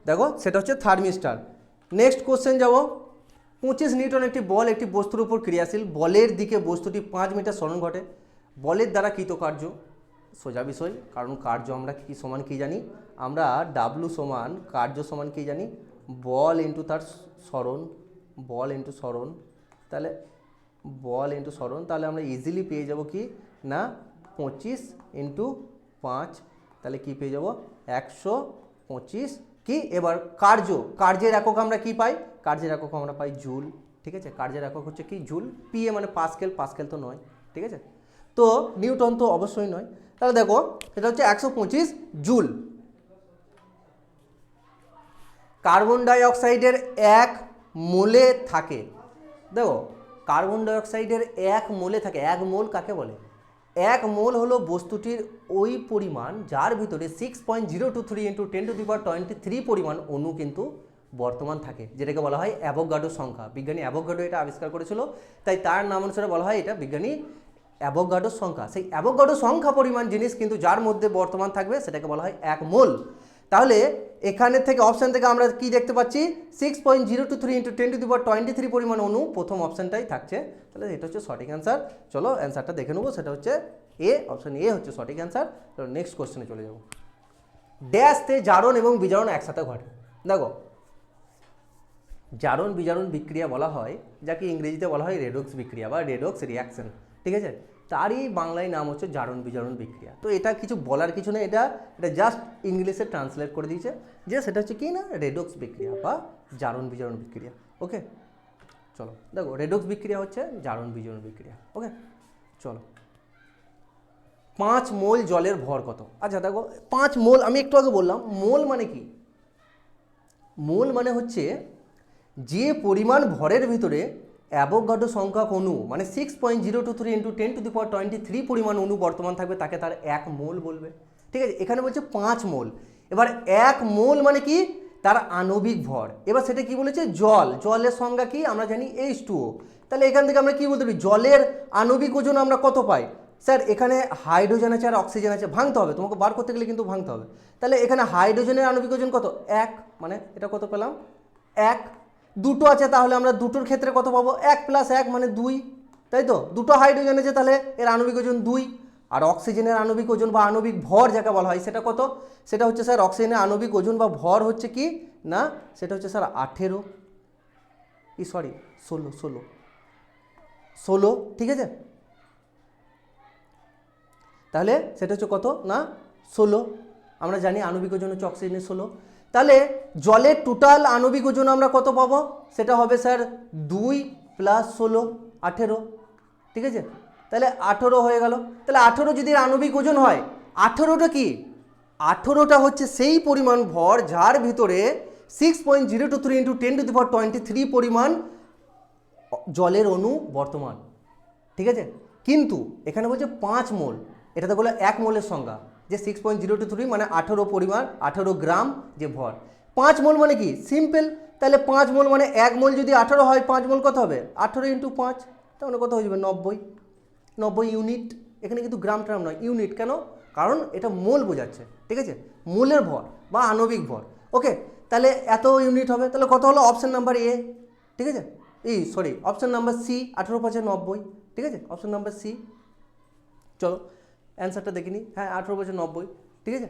দেখো সেটা হচ্ছে থার্মিস্টার। নেক্সট কোশ্চেন যাব। 25 নিউটন একটি বল একটি বস্তুর উপর ক্রিয়াশীল, বলের দিকে বস্তুটি 5 মিটার সরণ ঘটে, বলের দ্বারা কৃতকার্য। সোজা বিষয়, কারণ কার্য আমরা কি সমান কি জানি, আমরা ডাব্লু সমান কার্য সমান কি জানি, বল ইন্টু তার সরণ, বল ইন্টু সরণ। তাহলে বল ইন্টু সরণ, তাহলে আমরা ইজিলি পেয়ে যাব কি না 25 ইন্টু 5, তাহলে কি পেয়ে যাব 125। কি এবার কার্যের একক আমরা কি পাই, কার্যের একক আমরা পাই জুল। ঠিক আছে, কার্যের একক হচ্ছে কি জুল। পিএ মানে পাস্কেল, পাস্কেল তো নয়। ঠিক আছে, তো নিউটন তো অবশ্যই নয়। তাহলে দেখো এটা হচ্ছে 125 জুল। কার্বন ডাই অক্সাইডের 1 মোলে থাকে, দেখো কার্বন ডাই অক্সাইডের 1 মোলে থাকে। 1 মোল কাকে বলে, 1 মোল হলো বস্তুটির ওই পরিমাণ যার ভিতরে 6.023 × 10⁻23 পরিমাণ অণু কিন্তু বর্তমান থাকে, যেটাকে বলা হয় অ্যাভোগাড্রো সংখ্যা। বিজ্ঞানী অ্যাভোগাড্রো এটা আবিষ্কার করেছিল, তাই তার নাম অনুসারে বলা হয় এটা বিজ্ঞানী অ্যাভোগাড্রো সংখ্যা। সেই অ্যাভোগাড্রো সংখ্যা পরিমাণ জিনিস কিন্তু যার মধ্যে বর্তমান থাকবে সেটাকে বলা হয় 1 মোল। তাহলে এখানে থেকে অপশান থেকে আমরা কি দেখতে পাচ্ছি, 6.023 × 10⁻23 পরিমাণ অণু প্রথম অপশানটাই থাকছে। তাহলে এটা হচ্ছে সঠিক অ্যান্সার। চলো অ্যান্সারটা দেখে নেবো, সেটা হচ্ছে এ, অপশান এ হচ্ছে সঠিক অ্যান্সার। চলো নেক্সট কোশ্চেনে চলে যাব। ড্যাশতে জারণ এবং বিজারণ একসাথে ঘটে। দেখো জারণ বিজারণ বিক্রিয়া বলা হয়, যাকে ইংরেজিতে বলা হয় রেডক্স বিক্রিয়া বা রেডক্স রিয়াকশন। ঠিক আছে, তারই বাংলায় নাম হচ্ছে জারণ বিজারণ বিক্রিয়া। তো এটা কিছু বলার কিছু নেই, এটা জাস্ট ইংলিশে ট্রান্সলেট করে দিয়েছে যে সেটা হচ্ছে কি না রেডক্স বিক্রিয়া বা জারণ বিজারণ বিক্রিয়া। ওকে, চলো দেখো রেডক্স বিক্রিয়া হচ্ছে জারণ বিজারণ বিক্রিয়া। ওকে, চলো 5 মোল জলের ভর কত? আচ্ছা দেখো 5 মোল, আমি একটু আগে বললাম মোল মানে কি, মোল মানে হচ্ছে যে পরিমাণ ভরের ভিতরে অ্যাভোগাড্রো সংখ্যক অণু মানে 6.023 × 10⁻23 পরিমাণ অণু বর্তমান থাকবে তাকে তার 1 মোল বলবে। ঠিক আছে, এখানে বলছে 5 মোল। এবার 1 মোল মানে কি, তার আণবিক ভর। এবার সেটা কি বলেছে, জল, জলের সংজ্ঞা কি আমরা জানি H2O। তাহলে এখান থেকে আমরা কি বলতে পারি, জলের আণবিক ওজন আমরা কত পাই? স্যার এখানে হাইড্রোজেন আছে আর অক্সিজেন আছে, ভাঙতে হবে তোমাকে, বার করতে গেলে কিন্তু ভাঙতে হবে। তাহলে এখানে হাইড্রোজেনের আণবিক ওজন কত, 1, মানে এটা কত পেলাম 1। দুটো আছে তাহলে আমরা দুটোর ক্ষেত্রে কত পাবো, 1 + 1 মানে 2, তাই তো? দুটো হাইড্রোজেন আছে তাহলে এর আণবিক ওজন 2। আর অক্সিজেনের আণবিক ওজন বা আণবিক ভর যাকে বলা হয় সেটা কত, সেটা হচ্ছে স্যার অক্সিজেনের আণবিক ওজন বা ভর হচ্ছে কি না, সেটা হচ্ছে স্যার 18, 16, ঠিক আছে? তাহলে সেটা হচ্ছে কত না 16, আমরা জানি আণবিক ওজন হচ্ছে অক্সিজেনের 16। তাহলে জলের টোটাল আণবিক ওজন আমরা কত পাবো, সেটা হবে স্যার 2 + 16, 18, ঠিক আছে? তাহলে 18 হয়ে গেল। তাহলে 18 যদি আণবিক ওজন হয়, 18টা কি, 18টা হচ্ছে সেই পরিমাণ ভর যার ভিতরে 6.023 × 10⁻23 পরিমাণ জলের অণু বর্তমান, ঠিক আছে? কিন্তু এখানে বলছে 5 মোল, এটাতে বলে 1 মোলের সংজ্ঞা, যে 6.023 মানে 18 পরিমাণ, 18 গ্রাম যে ভর। 5 মোল মানে কি, সিম্পল। তাহলে 5 মোল মানে 1 মোল যদি 18 হয়, 5 মোল কত হবে, 18 × 5, তাহলে কত হয়ে যাবে 90 ইউনিট। এখানে কিন্তু গ্রাম ট্রাম নয়, ইউনিট। কেন? কারণ এটা মোল বোঝাচ্ছে, ঠিক আছে? মোলের ভর বা আণবিক ভর। ওকে, তাহলে এত ইউনিট হবে। তাহলে কত হলো, অপশন নাম্বার এ, ঠিক আছে? অপশন নাম্বার সি, 18 × 5 = 90, ঠিক আছে? Option number C. চলো অ্যান্সারটা দেখে নিই। হ্যাঁ, 18 × 5 = 90, ঠিক আছে?